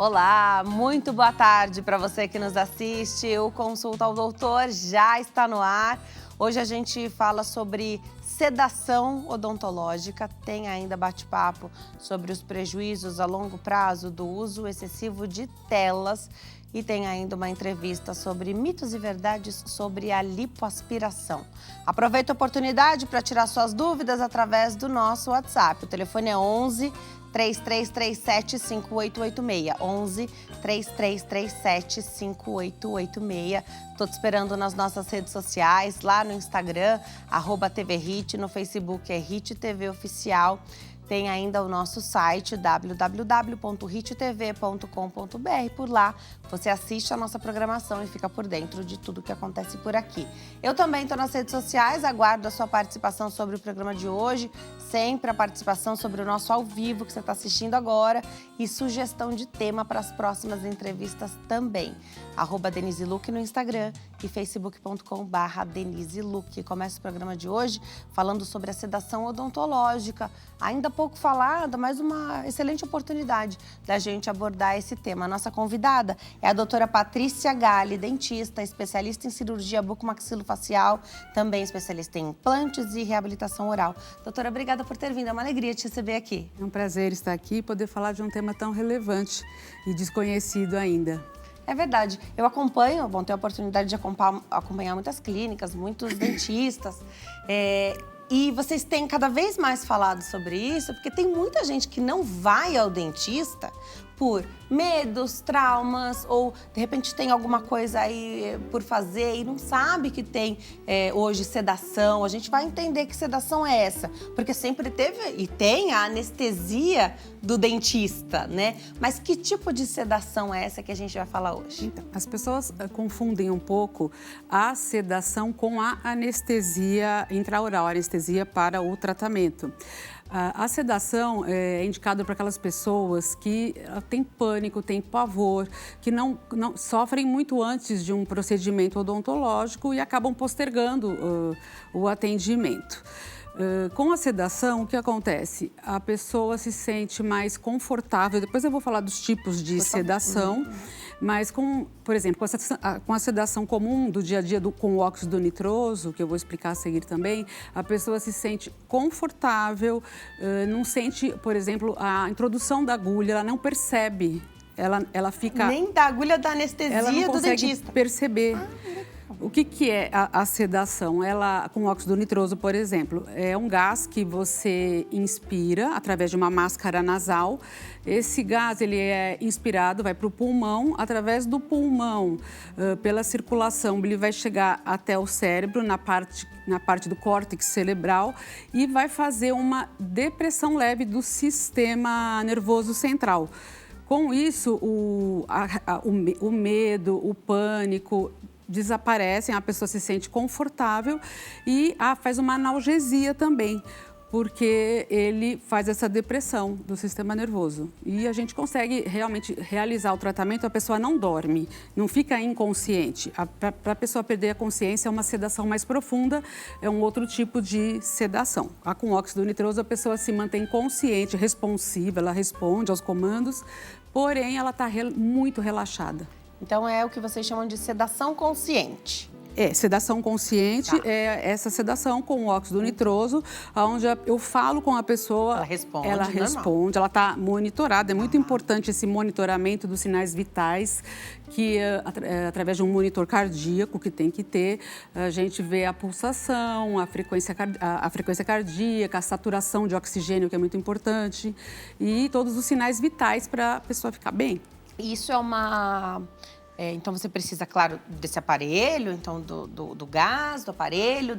Olá, muito boa tarde para você que nos assiste. O Consulta ao Doutor já está no ar. Hoje a gente fala sobre sedação odontológica, tem ainda bate-papo sobre os prejuízos a longo prazo do uso excessivo de telas e tem ainda uma entrevista sobre mitos e verdades sobre a lipoaspiração. Aproveita a oportunidade para tirar suas dúvidas através do nosso WhatsApp. O telefone é 11 3337 5886. 11 3337 5886. Tô te esperando nas nossas redes sociais, lá no Instagram, @TVHit, no Facebook é Hit TV Oficial. Tem ainda o nosso site www.hittv.com.br. Por lá você assiste a nossa programação e fica por dentro de tudo que acontece por aqui. Eu também estou nas redes sociais, aguardo a sua participação sobre o programa de hoje, sempre a participação sobre o nosso ao vivo que você está assistindo agora e sugestão de tema para as próximas entrevistas também. @Denise Luque no Instagram e facebook.com/Denise Luque. Começa o programa de hoje falando sobre a sedação odontológica. Ainda pouco falada, mas uma excelente oportunidade da gente abordar esse tema. A nossa convidada é a doutora Patrícia Galli, dentista, especialista em cirurgia bucomaxilofacial, também especialista em implantes e reabilitação oral. Doutora, obrigada por ter vindo, é uma alegria te receber aqui. É um prazer estar aqui e poder falar de um tema tão relevante e desconhecido ainda. É verdade. Eu acompanho, tenho a oportunidade de acompanhar muitas clínicas, muitos dentistas. E vocês têm cada vez mais falado sobre isso, porque tem muita gente que não vai ao dentista por medos, traumas, ou de repente tem alguma coisa aí por fazer e não sabe que tem hoje sedação. A gente vai entender que sedação é essa, porque sempre teve e tem a anestesia do dentista, né? Mas que tipo de sedação é essa que a gente vai falar hoje? Então, as pessoas confundem um pouco a sedação com a anestesia intraoral, a anestesia para o tratamento. A sedação é indicada para aquelas pessoas que têm pânico, têm pavor, que não sofrem muito antes de um procedimento odontológico e acabam postergando o atendimento. Com a sedação, o que acontece? A pessoa se sente mais confortável. Depois eu vou falar dos tipos de sedação, mas por exemplo, com a sedação comum do dia a dia com o óxido nitroso, que eu vou explicar a seguir também, a pessoa se sente confortável, não sente, por exemplo, a introdução da agulha, ela não percebe, ela fica... Nem da agulha da anestesia ela não do consegue dentista. Perceber. O que é a sedação? Ela, com óxido nitroso, por exemplo, é um gás que você inspira através de uma máscara nasal. Esse gás ele é inspirado, vai para o pulmão, através do pulmão, pela circulação, ele vai chegar até o cérebro, na parte do córtex cerebral e vai fazer uma depressão leve do sistema nervoso central. Com isso, o medo, o pânico desaparecem, a pessoa se sente confortável e faz uma analgesia também, porque ele faz essa depressão do sistema nervoso. E a gente consegue realmente realizar o tratamento, a pessoa não dorme, não fica inconsciente. Para a pessoa perder a consciência é uma sedação mais profunda, é um outro tipo de sedação. Com óxido nitroso a pessoa se mantém consciente, responsiva, ela responde aos comandos, porém ela está muito relaxada. Então é o que vocês chamam de sedação consciente. Sedação consciente é essa sedação com óxido nitroso, onde eu falo com a pessoa... Ela responde, ela está monitorada. É muito importante esse monitoramento dos sinais vitais, que através de um monitor cardíaco que tem que ter, a gente vê a pulsação, a frequência cardíaca, a saturação de oxigênio, que é muito importante, e todos os sinais vitais para a pessoa ficar bem. Isso é uma... então, você precisa, claro, desse aparelho, então do gás, do aparelho,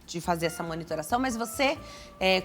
de fazer essa monitoração, mas você,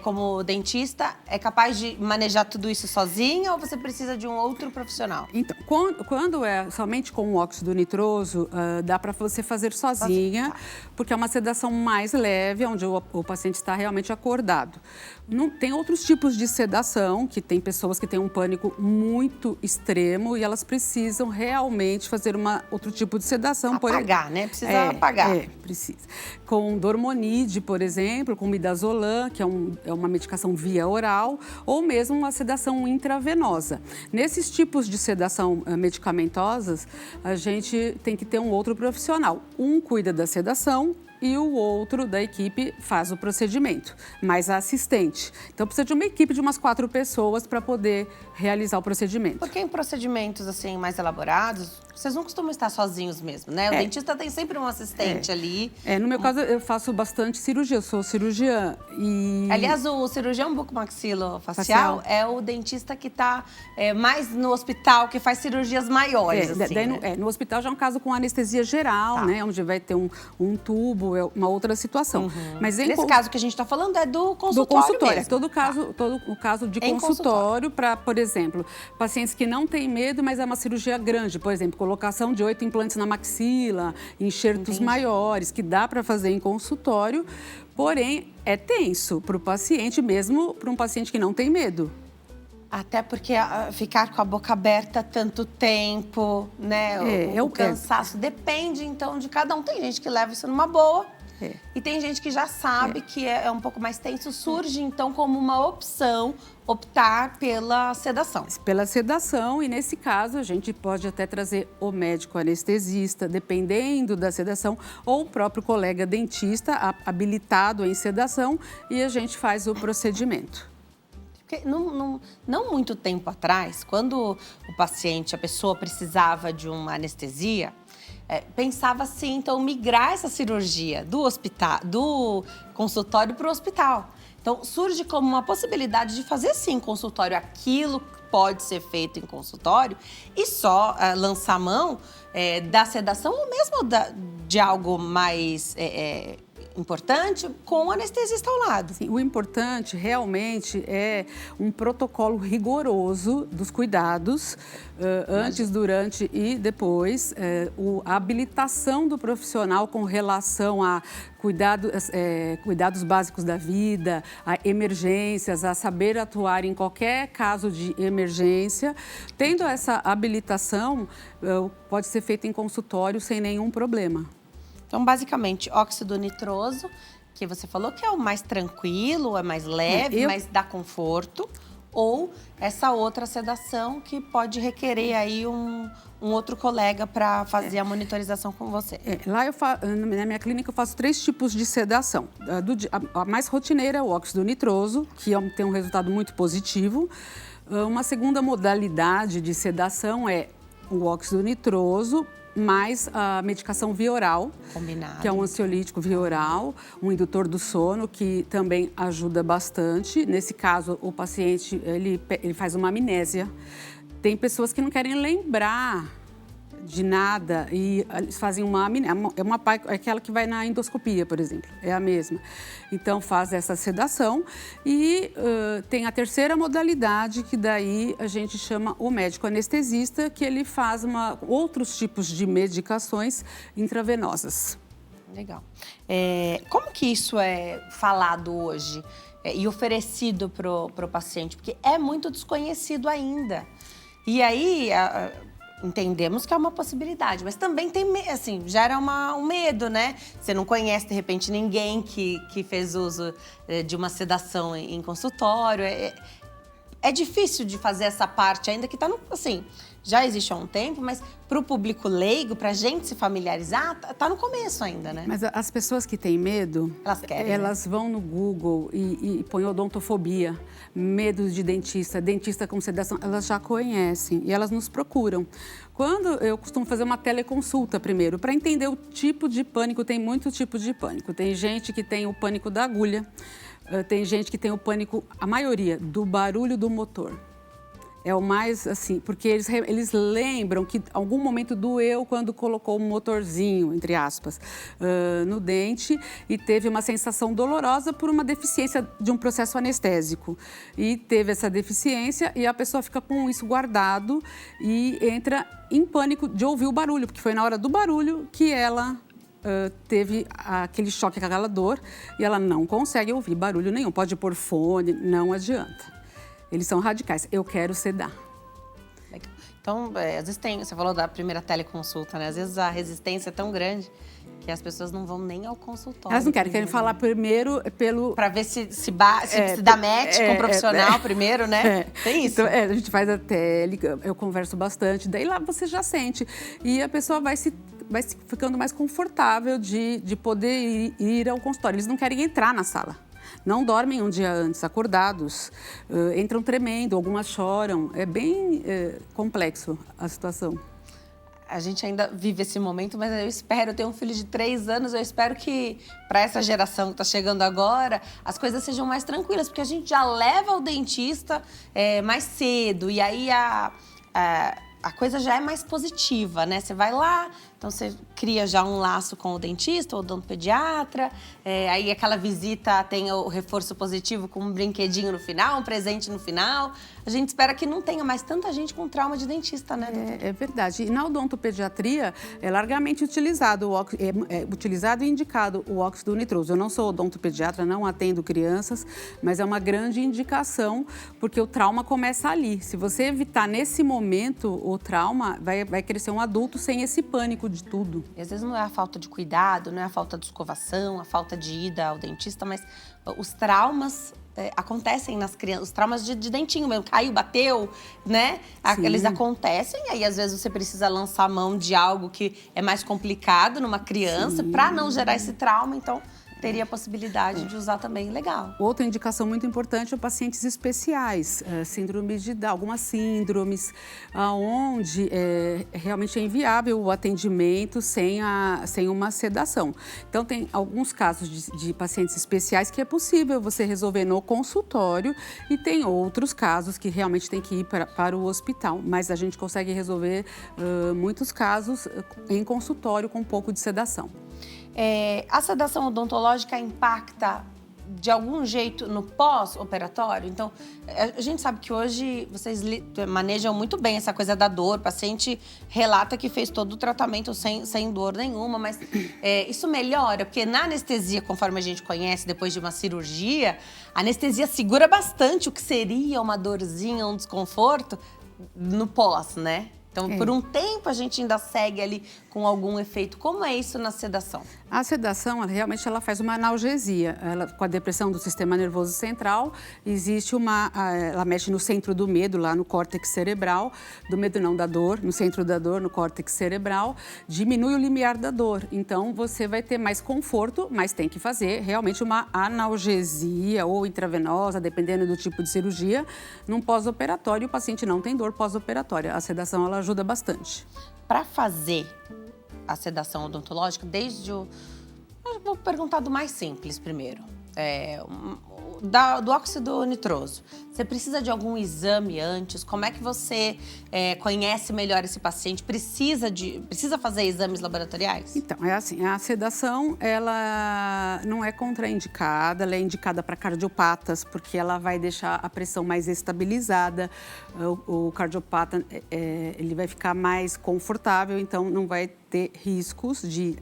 como dentista, é capaz de manejar tudo isso sozinha ou você precisa de um outro profissional? Então, quando é somente com o óxido nitroso, dá para você fazer sozinha, porque é uma sedação mais leve, onde o paciente está realmente acordado. Não, tem outros tipos de sedação, que tem pessoas que têm um pânico muito extremo e elas precisam realmente fazer fazer outro tipo de sedação. Apagar, né? Precisa apagar. Precisa. Com Dormonide, por exemplo, com Midazolam, que é uma medicação via oral, ou mesmo uma sedação intravenosa. Nesses tipos de sedação medicamentosas, a gente tem que ter um outro profissional. Um cuida da sedação e o outro da equipe faz o procedimento, mais a assistente. Então, precisa de uma equipe de umas 4 pessoas para poder realizar o procedimento. Porque em procedimentos assim mais elaborados, vocês não costumam estar sozinhos mesmo, né? O dentista tem sempre um assistente ali. No meu caso, eu faço bastante cirurgia, eu sou cirurgiã e... Aliás, o cirurgião bucomaxilofacial é o dentista que está mais no hospital, que faz cirurgias maiores, assim, né? No hospital já é um caso com anestesia geral, né? Onde vai ter um tubo, é uma outra situação. Mas nesse caso que a gente está falando é do consultório mesmo. Todo o caso de consultório para, por exemplo, pacientes que não têm medo, mas é uma cirurgia grande. Por exemplo, colocação de 8 implantes na maxila, enxertos maiores, que dá para fazer em consultório. Porém, é tenso para o paciente, mesmo para um paciente que não tem medo. Até porque ficar com a boca aberta tanto tempo, né? O cansaço depende, então, de cada um. Tem gente que leva isso numa boa e tem gente que já sabe que é um pouco mais tenso. Surge, então, como uma opção optar pela sedação. Pela sedação, e nesse caso a gente pode até trazer o médico anestesista, dependendo da sedação, ou o próprio colega dentista habilitado em sedação, e a gente faz o procedimento. Porque não muito tempo atrás, quando o paciente, a pessoa precisava de uma anestesia, pensava assim, então, migrar essa cirurgia do consultório para o hospital. Então, surge como uma possibilidade de fazer, sim, consultório, aquilo que pode ser feito em consultório, e só lançar mão da sedação ou mesmo de algo mais importante com o anestesista ao lado. Sim, o importante realmente é um protocolo rigoroso dos cuidados, antes, durante e depois. A habilitação do profissional com relação a cuidados básicos da vida, a emergências, a saber atuar em qualquer caso de emergência. Tendo essa habilitação, pode ser feito em consultório sem nenhum problema. Então, basicamente, óxido nitroso, que você falou que é o mais tranquilo, é mais leve, mas dá conforto. Ou essa outra sedação que pode requerer aí um outro colega para fazer a monitorização com você. Lá na minha clínica eu faço 3 tipos de sedação. A mais rotineira é o óxido nitroso, que tem um resultado muito positivo. Uma segunda modalidade de sedação é o óxido nitroso, mais a medicação via oral, combinado, que é um ansiolítico via oral, um indutor do sono, que também ajuda bastante. Nesse caso, o paciente ele faz uma amnésia. Tem pessoas que não querem lembrar de nada e eles fazem uma amnésia. É aquela que vai na endoscopia, por exemplo, é a mesma. Então, faz essa sedação e tem a terceira modalidade, que daí a gente chama o médico anestesista, que ele faz outros tipos de medicações intravenosas. Legal. Como que isso é falado hoje e oferecido pro paciente? Porque é muito desconhecido ainda. E aí... entendemos que é uma possibilidade, mas também tem, assim, gera um medo, né? Você não conhece, de repente, ninguém que fez uso de uma sedação em consultório. É difícil de fazer essa parte, ainda que assim, já existe há um tempo, mas para o público leigo, para a gente se familiarizar, tá no começo ainda, né? Mas as pessoas que têm medo, elas vão no Google e põem odontofobia, medo de dentista com sedação, elas já conhecem e elas nos procuram. Quando eu costumo fazer uma teleconsulta primeiro, para entender o tipo de pânico, tem muito tipo de pânico. Tem gente que tem o pânico da agulha, tem gente que tem o pânico, a maioria, do barulho do motor. É o mais, assim, porque eles lembram que algum momento doeu quando colocou um motorzinho, entre aspas, no dente e teve uma sensação dolorosa por uma deficiência de um processo anestésico. E teve essa deficiência e a pessoa fica com isso guardado e entra em pânico de ouvir o barulho, porque foi na hora do barulho que ela... teve aquele choque, aquela dor, e ela não consegue ouvir barulho nenhum. Pode pôr fone, não adianta. Eles são radicais. Eu quero sedar. Legal. Então, às vezes você falou da primeira teleconsulta, né? Às vezes a resistência é tão grande que as pessoas não vão nem ao consultório. Elas não querem falar primeiro pelo... Para ver se dá match com o profissional primeiro, né? Tem isso. Então, a gente faz até, eu converso bastante, daí lá você já sente. E a pessoa vai ficando mais confortável de poder ir ao consultório. Eles não querem entrar na sala. Não dormem um dia antes, acordados, entram tremendo, algumas choram. É bem complexo a situação. A gente ainda vive esse momento, mas eu tenho um filho de 3 anos, eu espero que para essa geração que está chegando agora, as coisas sejam mais tranquilas, porque a gente já leva o dentista mais cedo e aí a coisa já é mais positiva, né? Você vai lá, então você cria já um laço com o dentista ou o odontopediatra, aí aquela visita tem o reforço positivo com um brinquedinho no final, um presente no final. A gente espera que não tenha mais tanta gente com trauma de dentista, né, doutor? É verdade. E na odontopediatria é largamente utilizado, utilizado e indicado o óxido nitroso. Eu não sou odontopediatra, não atendo crianças, mas é uma grande indicação porque o trauma começa ali. Se você evitar nesse momento o trauma, vai crescer um adulto sem esse pânico de tudo. E às vezes não é a falta de cuidado, não é a falta de escovação, a falta de ida ao dentista, mas os traumas acontecem nas crianças, os traumas de dentinho mesmo, caiu, bateu, né? Eles acontecem, aí às vezes você precisa lançar a mão de algo que é mais complicado numa criança para não gerar esse trauma, então teria a possibilidade de usar também, legal. Outra indicação muito importante é pacientes especiais, síndromes de Down, algumas síndromes, onde realmente é inviável o atendimento sem uma sedação. Então, tem alguns casos de pacientes especiais que é possível você resolver no consultório e tem outros casos que realmente tem que ir para o hospital, mas a gente consegue resolver muitos casos em consultório com um pouco de sedação. A sedação odontológica impacta de algum jeito no pós-operatório? Então, a gente sabe que hoje vocês manejam muito bem essa coisa da dor. O paciente relata que fez todo o tratamento sem dor nenhuma, mas isso melhora? Porque na anestesia, conforme a gente conhece, depois de uma cirurgia, a anestesia segura bastante o que seria uma dorzinha, um desconforto no pós, né? Então, por um tempo, a gente ainda segue ali com algum efeito. Como é isso na sedação? A sedação, realmente, ela faz uma analgesia. Com a depressão do sistema nervoso central, existe ela mexe no centro do medo, lá no córtex cerebral. Do medo não, da dor, no centro da dor, no córtex cerebral. Diminui o limiar da dor. Então, você vai ter mais conforto, mas tem que fazer realmente uma analgesia ou intravenosa, dependendo do tipo de cirurgia. Num pós-operatório, o paciente não tem dor pós-operatória. A sedação, ela ajuda bastante. Para fazer a sedação odontológica, eu vou perguntar do mais simples primeiro. Do óxido nitroso. Você precisa de algum exame antes? Como é que você conhece melhor esse paciente? Precisa fazer exames laboratoriais? Então, é assim, a sedação, ela não é contraindicada, ela é indicada para cardiopatas, porque ela vai deixar a pressão mais estabilizada. O cardiopata, ele vai ficar mais confortável, então não vai ter riscos de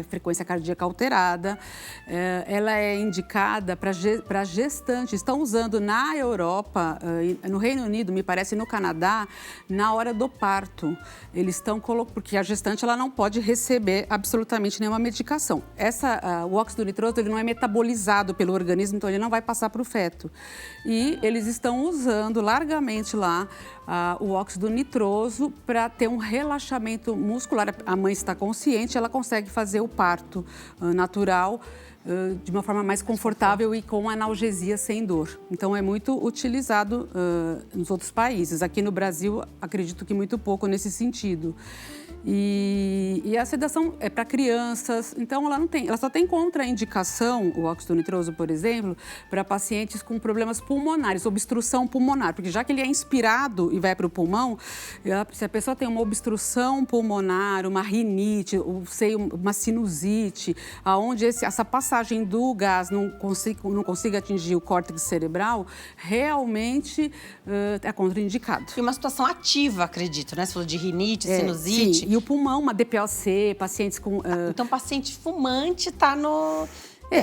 frequência cardíaca alterada. Ela é indicada para gestantes. Estão usando na Europa, no Reino Unido, me parece, no Canadá, na hora do parto. Eles estão colocando, porque a gestante ela não pode receber absolutamente nenhuma medicação. O óxido nitroso ele não é metabolizado pelo organismo, então ele não vai passar para o feto. E eles estão usando largamente lá o óxido nitroso para ter um relaxamento muscular. A mãe está consciente, ela consegue fazer o parto natural de uma forma mais confortável e com analgesia sem dor. Então, é muito utilizado nos outros países. Aqui no Brasil, acredito que muito pouco nesse sentido. E a sedação é para crianças, então ela só tem contraindicação, o óxido nitroso, por exemplo, para pacientes com problemas pulmonares, obstrução pulmonar, porque já que ele é inspirado e vai para o pulmão, se a pessoa tem uma obstrução pulmonar, uma rinite, uma sinusite, aonde essa passagem do gás não consiga atingir o córtex cerebral, realmente é contraindicado. E uma situação ativa, acredito, né? Você falou de rinite, sinusite. Sim. E o pulmão, uma DPOC, pacientes com... Então, paciente fumante está no...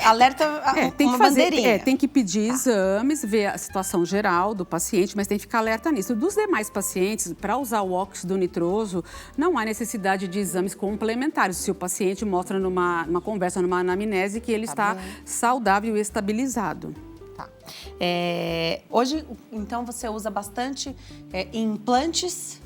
Alerta tem uma que fazer, bandeirinha. tem que pedir exames, ver a situação geral do paciente, mas tem que ficar alerta nisso. Dos demais pacientes, para usar o óxido nitroso, não há necessidade de exames complementares. Se o paciente mostra numa conversa, numa anamnese, que ele está saudável e estabilizado. Tá. Hoje, então, você usa bastante implantes?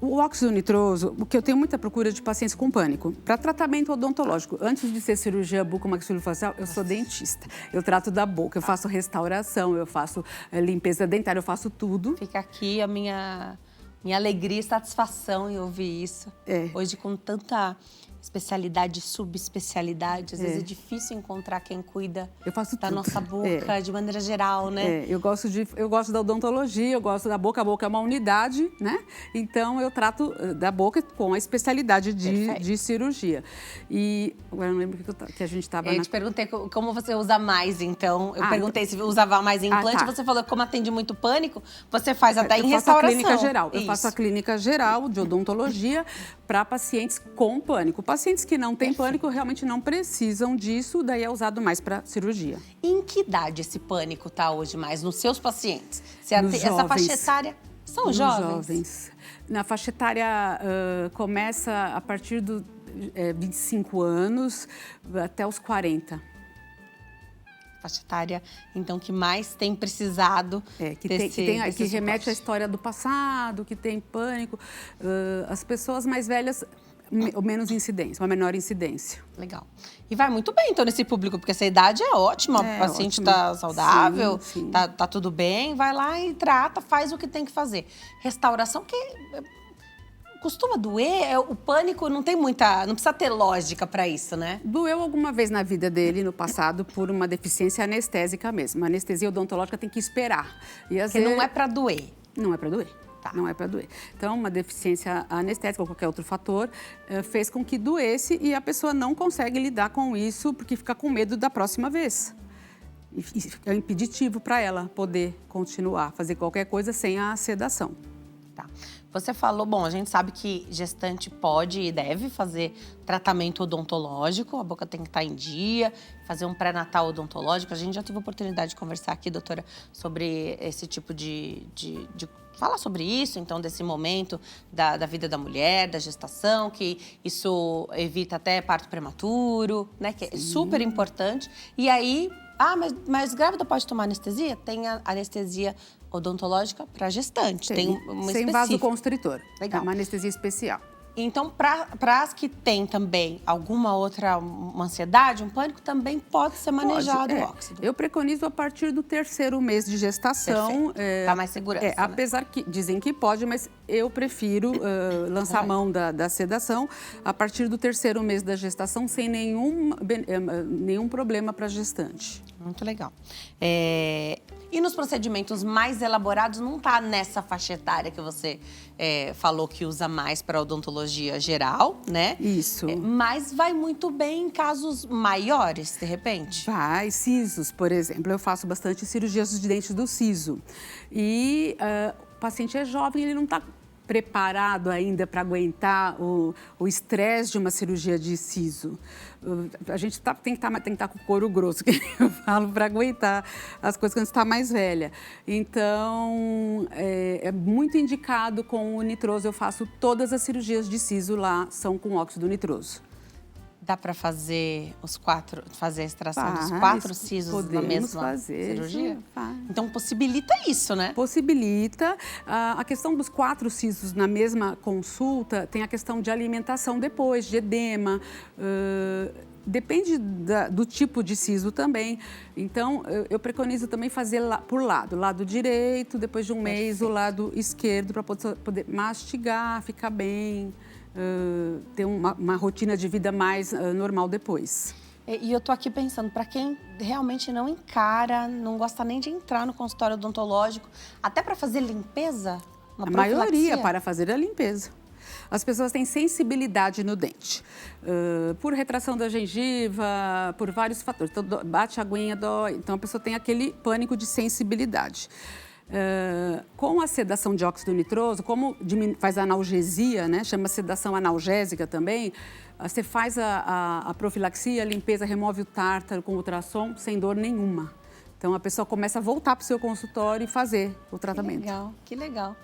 O óxido nitroso, o que eu tenho muita procura de pacientes com pânico. Para tratamento odontológico, antes de ser cirurgia bucomaxilofacial, eu sou dentista. Eu trato da boca, eu faço restauração, eu faço limpeza dentária, eu faço tudo. Fica aqui a minha alegria e satisfação em ouvir isso. Hoje, com tanta especialidade, subespecialidade, às vezes é difícil encontrar quem cuida da nossa boca de maneira geral, né? Eu gosto da odontologia, eu gosto da boca. A boca é uma unidade, né? Então eu trato da boca com a especialidade de cirurgia. E agora eu não lembro que a gente estava. Eu te perguntei como você usa mais, então. Eu perguntei se usava mais implante. Você falou que como atende muito pânico, você faz até em restauração. Eu faço a clínica geral de odontologia para pacientes com pânico. Pacientes que não têm pânico realmente não precisam disso, daí é usado mais para cirurgia. E em que idade esse pânico está hoje mais nos seus pacientes? Essa faixa etária são jovens? Na faixa etária começa a partir dos 25 anos até os 40. Faixa etária, então, que mais tem precisado que remete à história do passado, que tem pânico. As pessoas mais velhas, menos incidência, uma menor incidência. Legal. E vai muito bem, então, nesse público, porque essa idade é ótima, o paciente está saudável, sim. Tá tudo bem, vai lá e trata, faz o que tem que fazer. Restauração, que costuma doer, o pânico não precisa ter lógica para isso, né? Doeu alguma vez na vida dele, no passado, por uma deficiência anestésica mesmo. A anestesia odontológica tem que esperar. Porque não é para doer. Não é para doer. Não é para doer. Então, uma deficiência anestésica ou qualquer outro fator fez com que doesse e a pessoa não consegue lidar com isso porque fica com medo da próxima vez. E é impeditivo para ela poder continuar, fazer qualquer coisa sem a sedação. Tá. Você falou, a gente sabe que gestante pode e deve fazer tratamento odontológico, a boca tem que estar em dia, fazer um pré-natal odontológico. A gente já teve a oportunidade de conversar aqui, doutora, sobre esse tipo de falar sobre isso, então, desse momento da vida da mulher, da gestação, que isso evita até parto prematuro, né? Que é super importante. E aí, mas grávida pode tomar anestesia? Tem a anestesia odontológica para gestante. Tem uma sem vasoconstritor. Legal. É uma anestesia especial. Então, para as que têm também alguma outra uma ansiedade, um pânico, também pode ser manejado o óxido. Eu preconizo a partir do 3º mês de gestação. Dá mais segurança, né? Apesar que dizem que pode, mas eu prefiro lançar mão da sedação a partir do 3º mês da gestação, sem nenhum problema para a gestante. Muito legal. E nos procedimentos mais elaborados, não está nessa faixa etária que você falou que usa mais para odontologia geral, né? Isso. Mas vai muito bem em casos maiores, de repente? Vai, sisos, por exemplo. Eu faço bastante cirurgias de dentes do siso. E o paciente é jovem, ele não está preparado ainda para aguentar o estresse de uma cirurgia de siso. A gente tem que estar com o couro grosso, que eu falo, para aguentar as coisas quando está mais velha. Então, é muito indicado com o nitroso. Eu faço todas as cirurgias de siso lá, são com óxido nitroso. Dá para fazer a extração dos 4 sisos na mesma cirurgia? Então, possibilita isso, né? Possibilita. A questão dos 4 sisos na mesma consulta tem a questão de alimentação depois, de edema. Depende do tipo de siso também. Então, eu preconizo também fazer por lado direito, depois de um mês, o lado esquerdo, para poder mastigar, ficar bem. Ter uma rotina de vida mais normal depois. E eu tô aqui pensando, para quem realmente não encara, não gosta nem de entrar no consultório odontológico, até para fazer limpeza, a maioria para fazer a limpeza. As pessoas têm sensibilidade no dente, por retração da gengiva, por vários fatores. Então, bate a aguinha, dói. Então, a pessoa tem aquele pânico de sensibilidade. Com a sedação de óxido nitroso, como faz a analgesia, né? Chama sedação analgésica também, você faz a profilaxia, a limpeza, remove o tártaro com ultrassom sem dor nenhuma. Então, a pessoa começa a voltar para o seu consultório e fazer o tratamento. Que legal.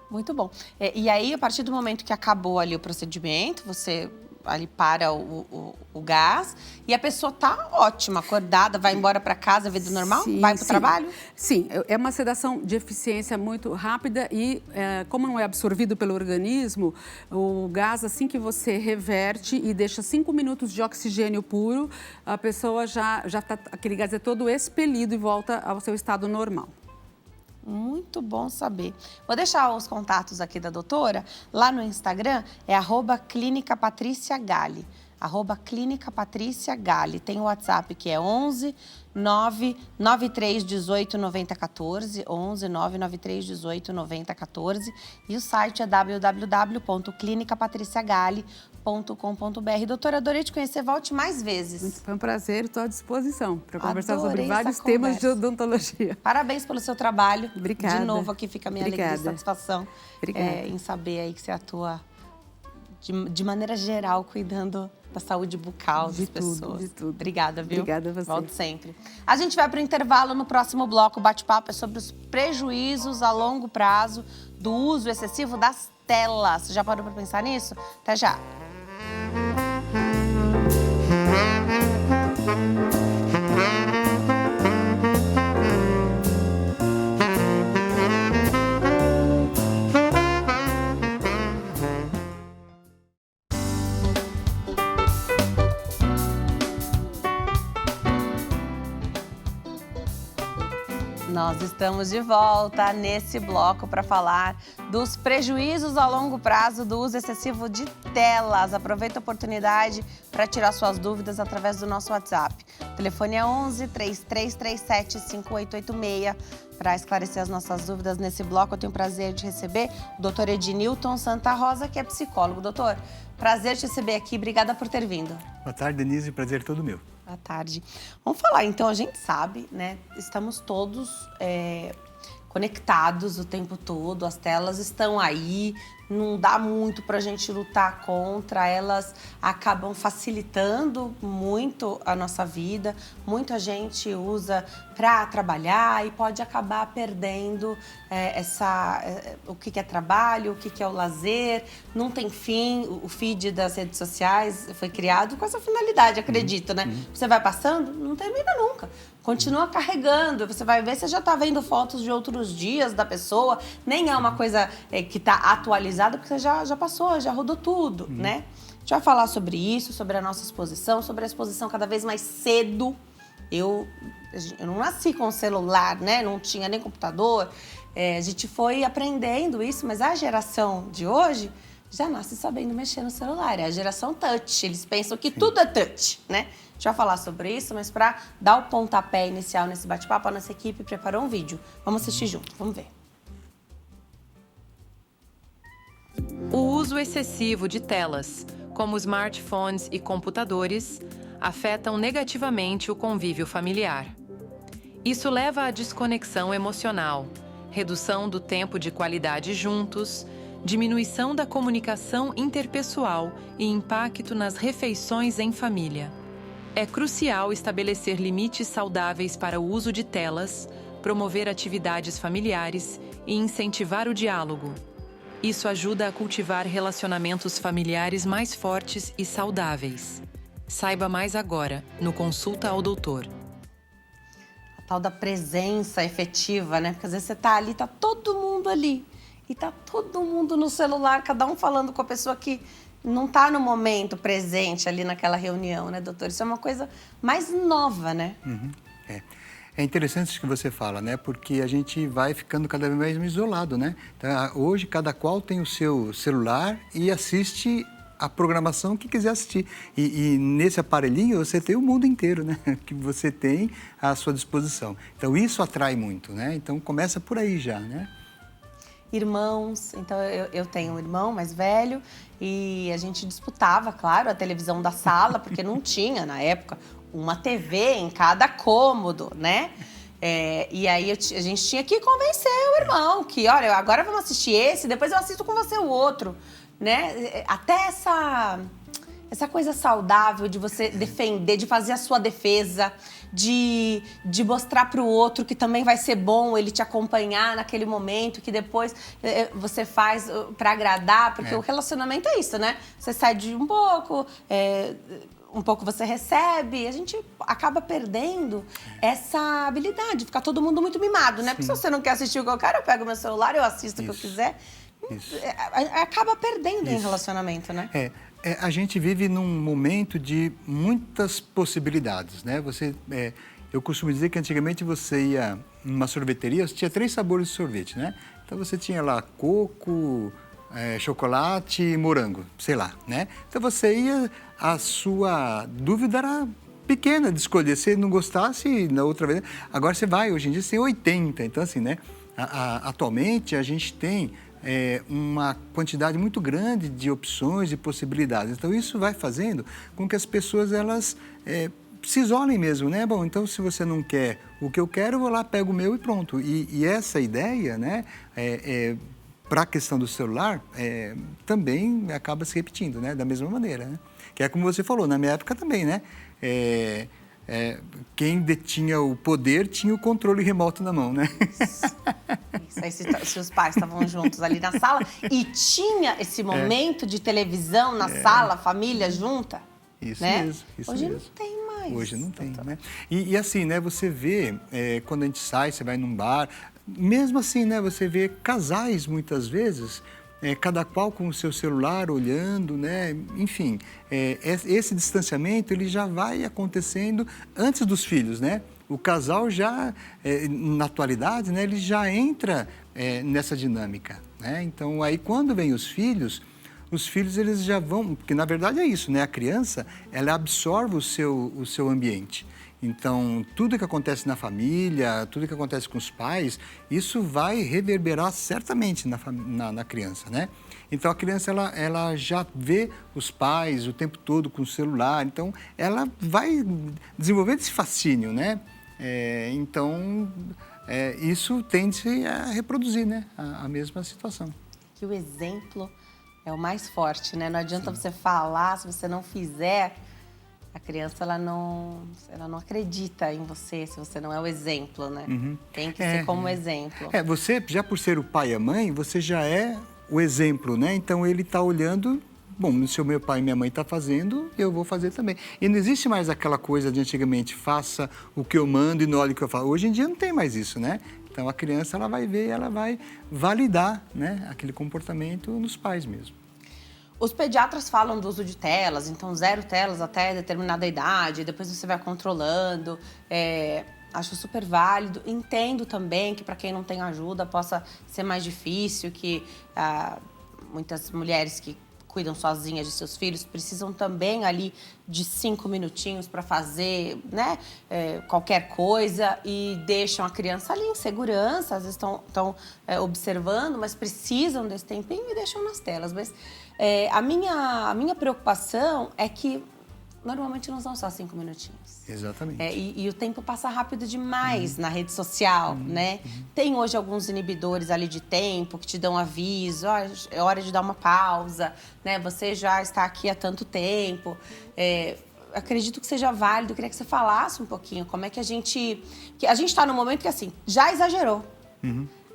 Muito bom. E aí, a partir do momento que acabou ali o procedimento, você ali para o gás e a pessoa tá ótima, acordada, vai embora para casa, vida normal? Sim, vai para o trabalho? Sim, é uma sedação de eficiência muito rápida e, como não é absorvido pelo organismo, o gás, assim que você reverte e deixa 5 minutos de oxigênio puro, a pessoa já tá, aquele gás é todo expelido e volta ao seu estado normal. Muito bom saber. Vou deixar os contatos aqui da doutora. Lá no Instagram é @clinicapatriciagali. @clinicapatriciagali. Tem o WhatsApp que é 11 993 18 90 14, 11 993 18 90 14. E o site é www.clinicapatriciagali.com.br. Doutora, adorei te conhecer. Volte mais vezes. Foi um prazer, estou à disposição para conversar sobre Adorei vários temas de odontologia. Parabéns pelo seu trabalho. Obrigada. De novo, aqui fica a minha alegria e satisfação em saber aí que você atua de maneira geral, cuidando da saúde bucal das pessoas. De tudo. Obrigada, viu? Obrigada a você. Volto sempre. A gente vai para o intervalo. No próximo bloco, o bate-papo é sobre os prejuízos a longo prazo do uso excessivo das telas. Você já parou para pensar nisso? Até já. Nós estamos de volta nesse bloco para falar dos prejuízos a longo prazo do uso excessivo de telas. Aproveita a oportunidade para tirar suas dúvidas através do nosso WhatsApp. O telefone é 11 3337 5886. Para esclarecer as nossas dúvidas nesse bloco, eu tenho o prazer de receber o doutor Ednilton Santa Rosa, que é psicólogo. Doutor, prazer te receber aqui. Obrigada por ter vindo. Boa tarde, Denise. Prazer todo meu. Boa tarde. Vamos falar, então, a gente sabe, né? Estamos todos conectados o tempo todo, as telas estão aí, não dá muito pra gente lutar contra, elas acabam facilitando muito a nossa vida, muita gente usa para trabalhar e pode acabar perdendo o que é trabalho, o que é o lazer, não tem fim. O feed das redes sociais foi criado com essa finalidade, acredito, né? Você vai passando, não termina nunca. Continua carregando, você vai ver, você já tá vendo fotos de outros dias da pessoa, nem é uma coisa que tá atualizada, porque você já passou, já rodou tudo, né? A gente vai falar sobre isso, sobre a nossa exposição, sobre a exposição cada vez mais cedo. Eu não nasci com celular, né? Não tinha nem computador. A gente foi aprendendo isso, mas a geração de hoje já nasce sabendo mexer no celular. É a geração touch, eles pensam que tudo é touch, né? A gente vai falar sobre isso, mas para dar o pontapé inicial nesse bate-papo, a nossa equipe preparou um vídeo. Vamos assistir junto, vamos ver. O uso excessivo de telas, como smartphones e computadores, afetam negativamente o convívio familiar. Isso leva à desconexão emocional, redução do tempo de qualidade juntos, diminuição da comunicação interpessoal e impacto nas refeições em família. É crucial estabelecer limites saudáveis para o uso de telas, promover atividades familiares e incentivar o diálogo. Isso ajuda a cultivar relacionamentos familiares mais fortes e saudáveis. Saiba mais agora, no Consulta ao Doutor. A tal da presença efetiva, né? Porque às vezes você tá ali, tá todo mundo ali. E tá todo mundo no celular, cada um falando com a pessoa que não tá no momento presente ali naquela reunião, né, doutor? Isso é uma coisa mais nova, né? É interessante isso que você fala, né? Porque a gente vai ficando cada vez mais isolado, né? Então, hoje, cada qual tem o seu celular e assiste a programação que quiser assistir. E nesse aparelhinho você tem o mundo inteiro, né? Que você tem à sua disposição. Então, isso atrai muito, né? Então, começa por aí já, né? Irmãos, então eu tenho um irmão mais velho e a gente disputava, claro, a televisão da sala, porque não tinha, na época, uma TV em cada cômodo, né? E aí a gente tinha que convencer o irmão que, olha, agora vamos assistir esse, depois eu assisto com você o outro, né? Até essa coisa saudável de você defender, de fazer a sua defesa, de mostrar para o outro que também vai ser bom ele te acompanhar naquele momento, que depois você faz para agradar, porque o relacionamento é isso, né? Você cede um pouco você recebe, a gente acaba perdendo essa habilidade de ficar todo mundo muito mimado, né? Porque se você não quer assistir o que eu quero, eu pego meu celular, eu assisto o que eu quiser. Acaba perdendo em relacionamento, né? A gente vive num momento de muitas possibilidades, né? Eu costumo dizer que antigamente você ia numa sorveteria, você tinha 3 sabores de sorvete, né? Então você tinha lá coco, chocolate e morango, sei lá, né? Então você ia, a sua dúvida era pequena de escolher, se não gostasse na outra vez. Agora você vai, hoje em dia você tem 80, então assim, né? Atualmente a gente tem uma quantidade muito grande de opções e possibilidades. Então isso vai fazendo com que as pessoas elas se isolem mesmo, né? Bom, então se você não quer o que eu quero, eu vou lá, pego o meu e pronto. E essa ideia, né? Para a questão do celular, também acaba se repetindo, né? Da mesma maneira, né? Que é como você falou, na minha época também, né? Quem detinha o poder tinha o controle remoto na mão, né? Isso aí, se os pais estavam juntos ali na sala e tinha esse momento de televisão na sala, família junta. Isso né? mesmo. Hoje não tem mais. Hoje não tem, né? E assim, né? Você vê, quando a gente sai, você vai num bar, mesmo assim, né? Você vê casais, muitas vezes, cada qual com o seu celular, olhando, né? Enfim, esse distanciamento, ele já vai acontecendo antes dos filhos, né? O casal já, na atualidade, né? Ele já entra nessa dinâmica, né? Então, aí, quando vem os filhos eles já vão, porque na verdade é isso, né? A criança, ela absorve o seu ambiente. Então, tudo que acontece na família, tudo que acontece com os pais, isso vai reverberar certamente na criança, né? Então, a criança, ela já vê os pais o tempo todo com o celular, então, ela vai desenvolvendo esse fascínio, né? Então, isso tende a reproduzir, né? A mesma situação. Que o exemplo é o mais forte, né? Não adianta você falar, se você não fizer, a criança ela não acredita em você se você não é o exemplo, né? Uhum. Tem que ser como exemplo. Você, já por ser o pai e a mãe, você já é o exemplo, né? Então ele está olhando, bom, se o meu pai e minha mãe estão fazendo, eu vou fazer também. E não existe mais aquela coisa de antigamente, faça o que eu mando e não olhe o que eu falo. Hoje em dia não tem mais isso, né? Então, a criança, ela vai ver, ela vai validar, né, aquele comportamento nos pais mesmo. Os pediatras falam do uso de telas, então 0 telas até determinada idade, depois você vai controlando. Acho super válido. Entendo também que para quem não tem ajuda possa ser mais difícil, que muitas mulheres que cuidam sozinhas de seus filhos, precisam também ali de 5 minutinhos para fazer, né, qualquer coisa e deixam a criança ali em segurança, às vezes estão observando, mas precisam desse tempinho e deixam nas telas. Mas a minha preocupação é que normalmente não são só 5 minutinhos. Exatamente. E o tempo passa rápido demais na rede social, né? Tem hoje alguns inibidores ali de tempo que te dão aviso, é hora de dar uma pausa, né? Você já está aqui há tanto tempo. Acredito que seja válido, queria que você falasse um pouquinho como é que a gente está no momento que, assim, já exagerou.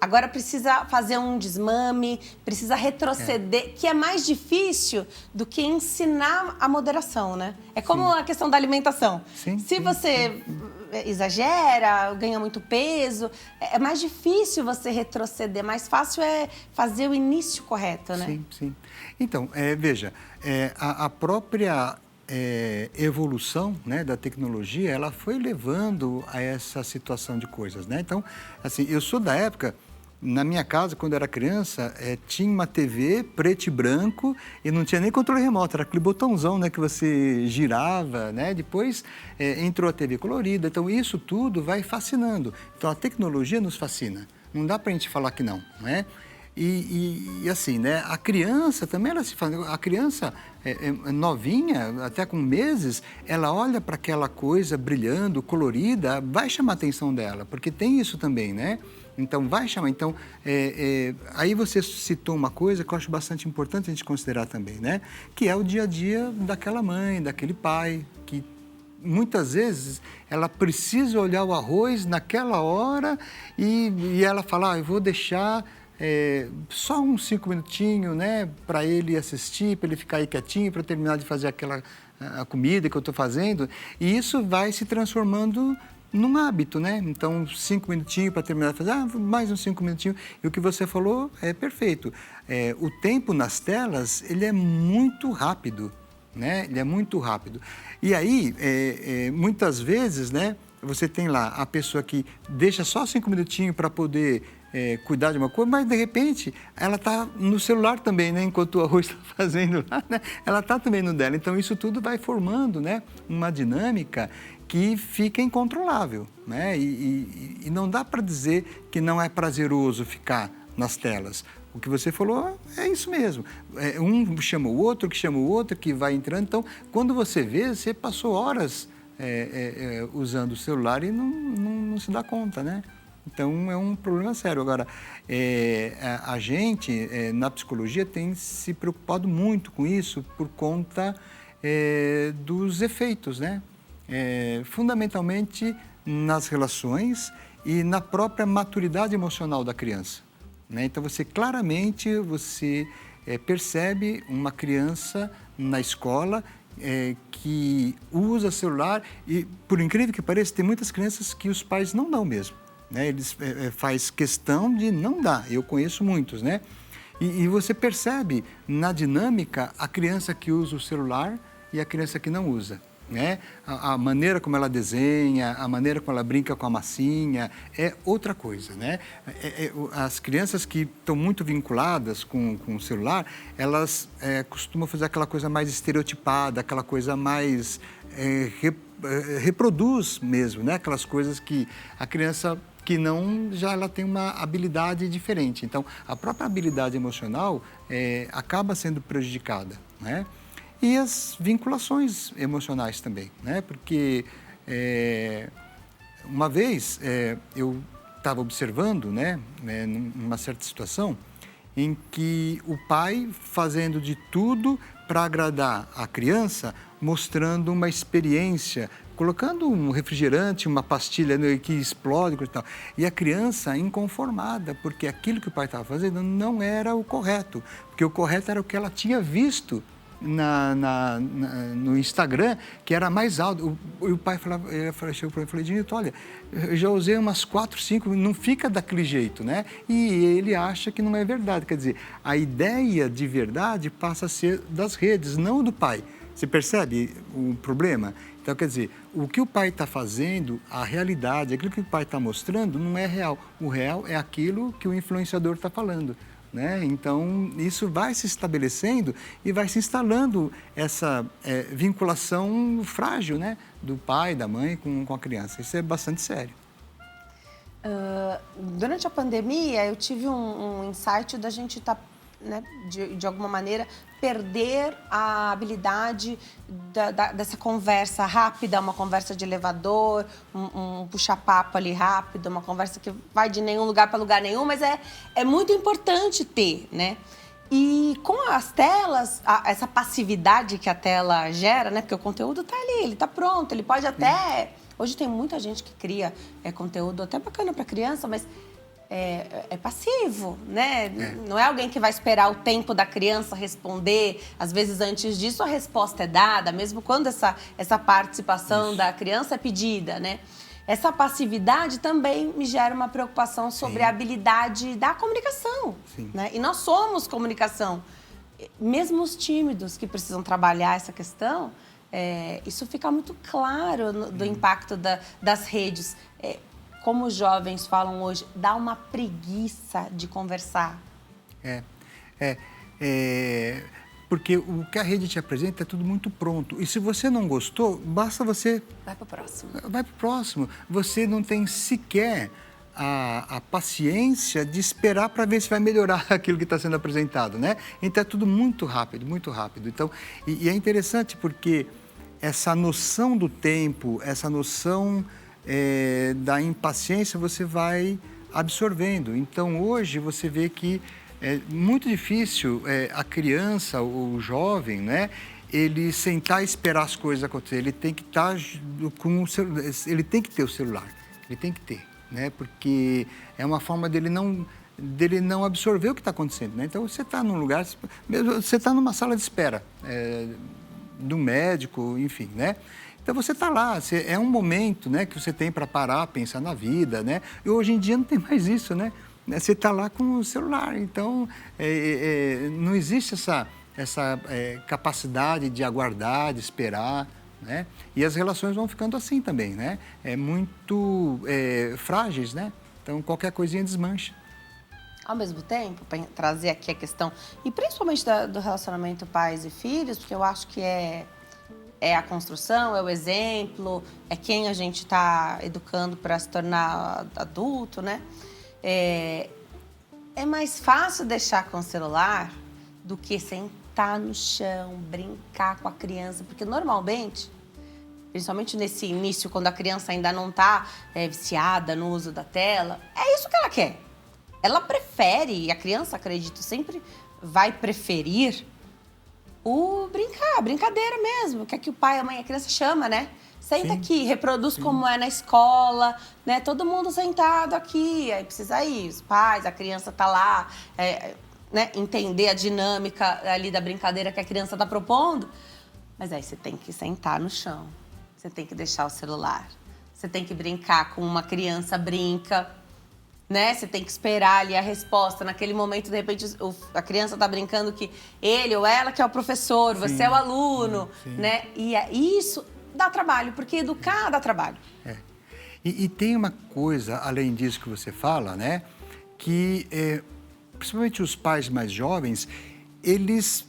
Agora precisa fazer um desmame, precisa retroceder, que é mais difícil do que ensinar a moderação, né? É como a questão da alimentação. Se você exagera, ganha muito peso, é mais difícil você retroceder, mais fácil é fazer o início correto, né? Sim. Então, veja, a própria evolução, né, da tecnologia, ela foi levando a essa situação de coisas, né? Então, assim, eu sou da época... Na minha casa, quando eu era criança, tinha uma TV preto e branco e não tinha nem controle remoto, era aquele botãozão, né, que você girava, né? Depois entrou a TV colorida, então isso tudo vai fascinando. Então a tecnologia nos fascina, não dá para a gente falar que não, né? E assim, né? A criança também, ela se faz... A criança novinha, até com meses, ela olha para aquela coisa brilhando, colorida, vai chamar a atenção dela, porque tem isso também, né? Então, vai chamar. Então, aí você citou uma coisa que eu acho bastante importante a gente considerar também, né? Que é o dia a dia daquela mãe, daquele pai, que muitas vezes ela precisa olhar o arroz naquela hora e ela fala, eu vou deixar só uns 5 minutinhos, né? Para ele assistir, para ele ficar aí quietinho, para terminar de fazer a comida que eu estou fazendo. E isso vai se transformando num hábito, né? Então, 5 minutinhos para terminar de fazer, mais uns 5 minutinhos. E o que você falou é perfeito. O tempo nas telas, ele é muito rápido, né? Ele é muito rápido. E aí, muitas vezes, né? Você tem lá a pessoa que deixa só 5 minutinhos para poder cuidar de uma coisa, mas de repente ela está no celular também, né? Enquanto o arroz está fazendo lá, né? Ela está também no dela. Então, isso tudo vai formando, né? Uma dinâmica que fica incontrolável, né? E não dá para dizer que não é prazeroso ficar nas telas. O que você falou é isso mesmo. Um chama o outro, que chama o outro, que vai entrando. Então, quando você vê, você passou horas usando o celular e não se dá conta, né? Então, é um problema sério. Agora, a gente, na psicologia, tem se preocupado muito com isso por conta dos efeitos, né? Fundamentalmente nas relações e na própria maturidade emocional da criança, né? Então, claramente percebe uma criança na escola que usa celular e, por incrível que pareça, tem muitas crianças que os pais não dão mesmo, né? Eles faz questão de não dar. Eu conheço muitos, né? E você percebe na dinâmica a criança que usa o celular e a criança que não usa, né? A maneira como ela desenha, a maneira como ela brinca com a massinha é outra coisa, né? As crianças que estão muito vinculadas com o celular, elas costumam fazer aquela coisa mais estereotipada, aquela coisa mais reproduz mesmo, né? Aquelas coisas que a criança que não, já ela tem uma habilidade diferente. Então, a própria habilidade emocional acaba sendo prejudicada, né? E as vinculações emocionais também, né? Porque uma vez eu estava observando, né, numa certa situação, em que o pai fazendo de tudo para agradar a criança, mostrando uma experiência, colocando um refrigerante, uma pastilha que explode e tal. E a criança inconformada, porque aquilo que o pai estava fazendo não era o correto, porque o correto era o que ela tinha visto no Instagram, que era mais alto. O pai chegou para mim e falou, Ednilton, olha, eu já usei umas 4, 5, não fica daquele jeito, né? E ele acha que não é verdade. Quer dizer, a ideia de verdade passa a ser das redes, não do pai. Você percebe o problema? Então, quer dizer, o que o pai está fazendo, a realidade, aquilo que o pai está mostrando, não é real. O real é aquilo que o influenciador está falando, né? Então, isso vai se estabelecendo e vai se instalando essa vinculação frágil, né? Do pai, da mãe com a criança. Isso é bastante sério. Durante a pandemia, eu tive um insight da gente estar, né, de alguma maneira, perder a habilidade dessa conversa rápida, uma conversa de elevador, um puxa-papo ali rápido, uma conversa que vai de nenhum lugar para lugar nenhum, mas é muito importante ter, né? E com as telas, essa passividade que a tela gera, né? Porque o conteúdo tá ali, ele tá pronto, ele pode até... Hoje tem muita gente que cria conteúdo até bacana para criança, mas é passivo, né? Não é alguém que vai esperar o tempo da criança responder. Às vezes, antes disso, a resposta é dada, mesmo quando essa participação da criança é pedida, né? Essa passividade também me gera uma preocupação sobre a habilidade da comunicação, né? E nós somos comunicação. Mesmo os tímidos que precisam trabalhar essa questão, isso fica muito claro do impacto das redes. Como os jovens falam hoje, dá uma preguiça de conversar. Porque o que a rede te apresenta é tudo muito pronto. E se você não gostou, basta você... Vai para o próximo. Vai para o próximo. Você não tem sequer a paciência de esperar para ver se vai melhorar aquilo que está sendo apresentado, né? Então é tudo muito rápido, muito rápido. Então, e é interessante porque essa noção do tempo, essa noção da impaciência você vai absorvendo. Então hoje você vê que é muito difícil a criança, o jovem, né? Ele sentar e esperar as coisas acontecerem. Ele tem que estar com o celular, ele tem que ter o celular, ele tem que ter, né? Porque é uma forma dele não absorver o que está acontecendo, né? Então você está num lugar, você está numa sala de espera do médico, enfim, né? Então você está lá, é um momento, né, que você tem para parar, pensar na vida, né? E hoje em dia não tem mais isso, né? Você está lá com o celular, então não existe essa capacidade de aguardar, de esperar, né? E as relações vão ficando assim também, né? Muito frágeis, né? Então qualquer coisinha desmancha. Ao mesmo tempo, para trazer aqui a questão, e principalmente do relacionamento pais e filhos, porque eu acho que é a construção, é o exemplo, é quem a gente está educando para se tornar adulto, né? É mais fácil deixar com o celular do que sentar no chão, brincar com a criança, porque normalmente, principalmente nesse início, quando a criança ainda não está viciada no uso da tela, é isso que ela quer. Ela prefere, e a criança, acredito, sempre vai preferir a brincadeira mesmo, que é que o pai, a mãe, a criança chama, né? Senta aqui, reproduz como é na escola, né? Todo mundo sentado aqui, aí precisa ir, os pais, a criança tá lá, né? Entender a dinâmica ali da brincadeira que a criança tá propondo. Mas aí você tem que sentar no chão, você tem que deixar o celular, você tem que brincar com uma criança, brinca, né? Você tem que esperar ali a resposta. Naquele momento, de repente, a criança tá brincando que ele ou ela que é o professor, você é o aluno, né? E isso dá trabalho, porque educar dá trabalho. E tem uma coisa, além disso que você fala, né? Que, principalmente os pais mais jovens, eles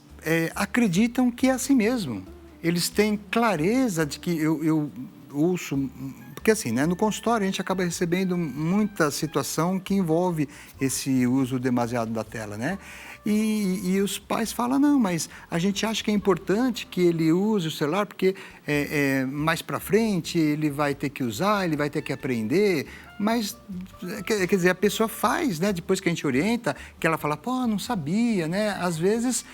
acreditam que é assim mesmo. Eles têm clareza de que eu ouço... Porque assim, né, no consultório a gente acaba recebendo muita situação que envolve esse uso demasiado da tela, né? E os pais falam, não, mas a gente acha que é importante que ele use o celular porque mais para frente ele vai ter que usar, ele vai ter que aprender. Mas, quer dizer, a pessoa faz, né? Depois que a gente orienta, que ela fala, pô, não sabia, né? Às vezes,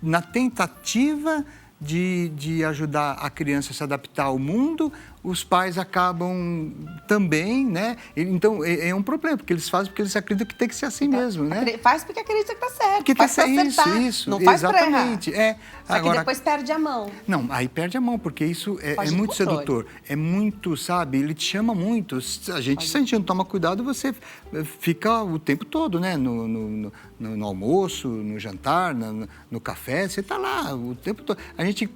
na tentativa de ajudar a criança a se adaptar ao mundo, os pais acabam também, né? Então, é um problema, porque eles fazem porque eles acreditam que tem que ser assim mesmo, né? Faz porque acredita que tá certo, porque faz pra acertar, isso, não faz exatamente. pra errar. Só que depois perde a mão. Não, aí perde a mão, porque isso é muito sedutor. É muito, sabe, ele te chama muito. Se a gente não toma cuidado, você fica o tempo todo, né? No almoço, no jantar, no café, você tá lá o tempo todo.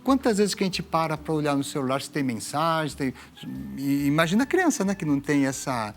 Quantas vezes que a gente para olhar no celular se tem mensagem, imagina a criança, né, que não tem essa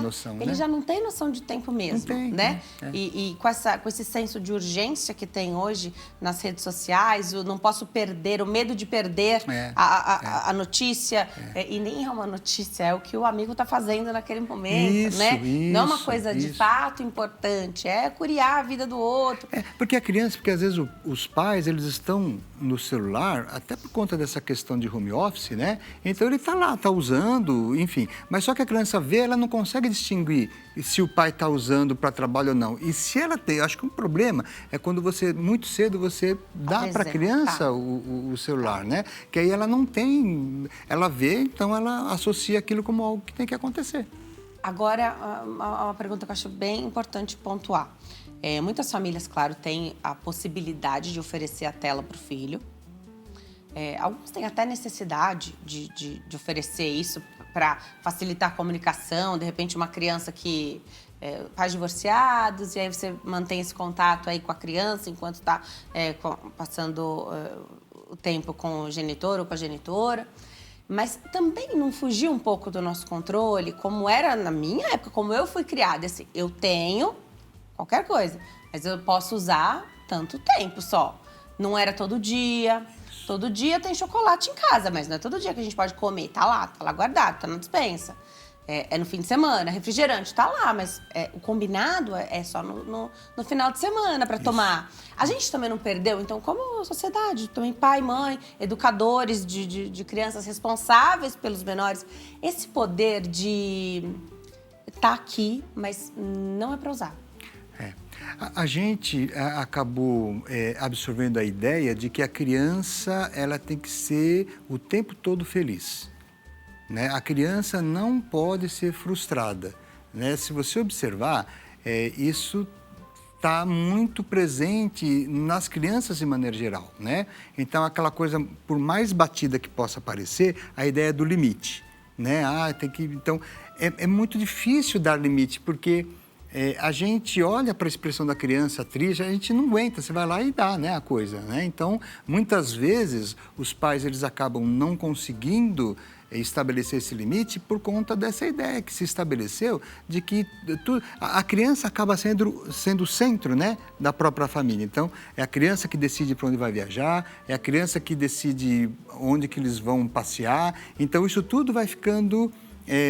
noção, ele já não tem noção de tempo mesmo, né? E com esse senso de urgência que tem hoje nas redes sociais, eu não posso perder, o medo de perder a notícia, e nem é uma notícia, é o que o amigo está fazendo naquele momento, né? Não é uma coisa de fato importante, é curiar a vida do outro. Porque a criança, porque às vezes os pais, eles estão no celular, até por conta dessa questão de home office, né? Então ele está lá, está usando, enfim, mas só que a criança vê, ela não consegue distinguir se o pai está usando para trabalho ou não. E se ela tem, acho que um problema é quando você, muito cedo, você dá para a criança o celular, né? Que aí ela não tem, ela vê, então ela associa aquilo como algo que tem que acontecer. Agora, uma pergunta que eu acho bem importante pontuar. Muitas famílias, claro, têm a possibilidade de oferecer a tela para o filho. Alguns têm até necessidade de oferecer isso para facilitar a comunicação. De repente, uma criança que... pais divorciados, e aí você mantém esse contato aí com a criança enquanto está passando o tempo com o genitor ou com a genitora. Mas também não fugiu um pouco do nosso controle, como era na minha época, como eu fui criada. Assim, eu tenho qualquer coisa, mas eu posso usar tanto tempo só. Não era todo dia. Todo dia tem chocolate em casa, mas não é todo dia que a gente pode comer. Tá lá guardado, tá na despensa. é no fim de semana. Refrigerante tá lá, mas o combinado é só no final de semana para tomar. A gente também não perdeu, então, como sociedade, também pai, mãe, educadores de crianças responsáveis pelos menores, esse poder de tá aqui, mas não é para usar. A gente acabou absorvendo a ideia de que a criança ela tem que ser o tempo todo feliz, né? A criança não pode ser frustrada, né? Se você observar, isso está muito presente nas crianças de maneira geral, né? Então, aquela coisa, por mais batida que possa parecer, a ideia do limite, né? Então, é muito difícil dar limite, porque a gente olha para a expressão da criança triste, a gente não aguenta, você vai lá e dá, né, a coisa, né? Então, muitas vezes, os pais eles acabam não conseguindo estabelecer esse limite por conta dessa ideia que se estabeleceu de que a criança acaba sendo o centro, né, da própria família. Então, é a criança que decide para onde vai viajar, é a criança que decide onde que eles vão passear. Então, isso tudo vai ficando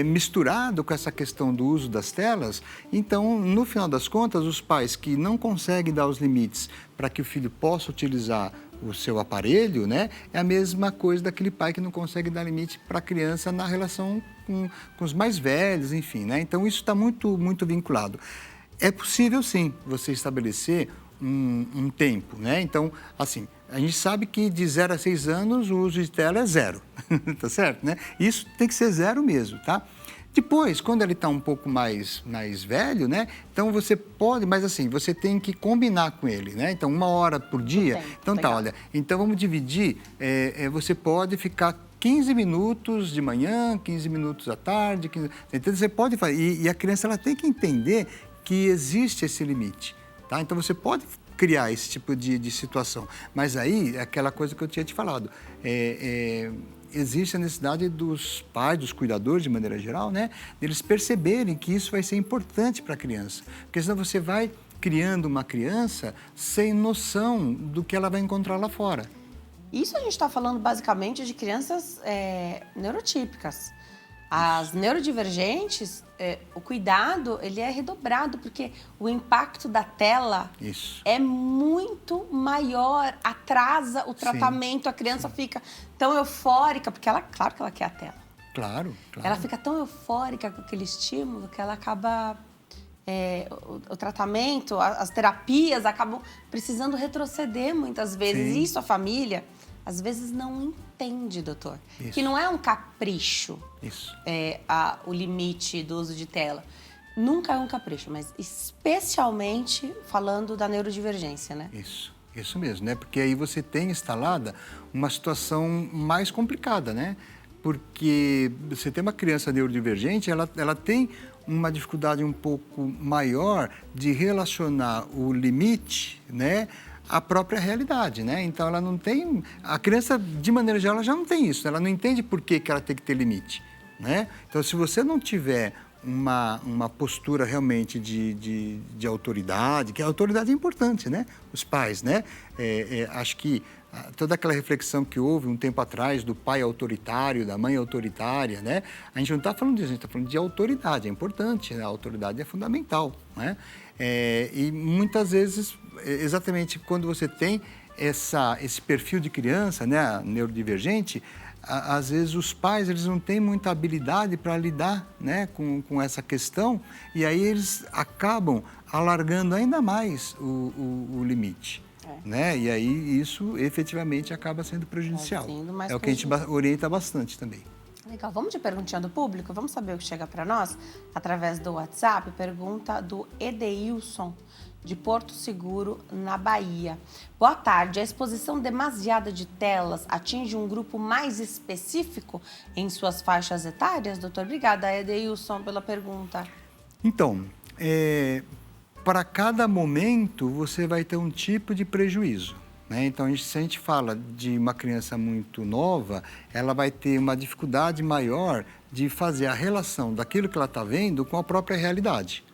misturado com essa questão do uso das telas. Então, no final das contas, os pais que não conseguem dar os limites para que o filho possa utilizar o seu aparelho, né, é a mesma coisa daquele pai que não consegue dar limite para a criança na relação com os mais velhos, enfim, né? Então, isso está muito, muito vinculado. É possível, sim, você estabelecer um tempo, né? Então, assim, a gente sabe que de 0 a 6 anos o uso de tela é 0, tá certo, né? Isso tem que ser 0 mesmo, tá? Depois, quando ele está um pouco mais velho, né? Então você pode, mas assim, você tem que combinar com ele, né? Então, 1 hora por dia. Então tá, olha, então vamos dividir. Você pode ficar 15 minutos de manhã, 15 minutos à tarde. Então você pode fazer. E a criança ela tem que entender que existe esse limite, tá? Então você pode criar esse tipo de situação. Mas aí, é aquela coisa que eu tinha te falado. Existe a necessidade dos pais, dos cuidadores, de maneira geral, né? Eles perceberem que isso vai ser importante para a criança. Porque senão você vai criando uma criança sem noção do que ela vai encontrar lá fora. Isso a gente está falando basicamente de crianças neurotípicas. As neurodivergentes, o cuidado ele é redobrado, porque o impacto da tela é muito maior, atrasa o tratamento, a criança fica tão eufórica, porque claro que ela quer a tela. Claro. Ela fica tão eufórica com aquele estímulo que ela acaba... o tratamento, as terapias acabam precisando retroceder muitas vezes. Isso a família... às vezes não entende, doutor. Isso. Que não é um capricho. Isso. O limite do uso de tela. Nunca é um capricho, mas especialmente falando da neurodivergência, né? Isso mesmo, né? Porque aí você tem instalada uma situação mais complicada, né? Porque você tem uma criança neurodivergente, ela tem uma dificuldade um pouco maior de relacionar o limite, né, à própria realidade, né? Então, ela não tem... A criança, de maneira geral, ela já não tem isso. Ela não entende por que ela tem que ter limite, né? Então, se você não tiver uma postura realmente de autoridade, que a autoridade é importante, né? Os pais, né? Acho que toda aquela reflexão que houve um tempo atrás do pai autoritário, da mãe autoritária, né? A gente não está falando disso, a gente está falando de autoridade. É importante, né? A autoridade é fundamental, né? E muitas vezes, exatamente quando você tem esse perfil de criança, né, neurodivergente, às vezes os pais eles não têm muita habilidade para lidar, né, com essa questão, e aí eles acabam alargando ainda mais o limite. Né? E aí isso efetivamente acaba sendo prejudicial. É o que a gente orienta bastante também. Legal, vamos de perguntinha do público? Vamos saber o que chega para nós através do WhatsApp. Pergunta do Edeilson, de Porto Seguro, na Bahia. Boa tarde, a exposição demasiada de telas atinge um grupo mais específico em suas faixas etárias? Doutor, obrigada, Edeilson, pela pergunta. Então, para cada momento você vai ter um tipo de prejuízo. Então, se a gente fala de uma criança muito nova, ela vai ter uma dificuldade maior de fazer a relação daquilo que ela está vendo com a própria realidade.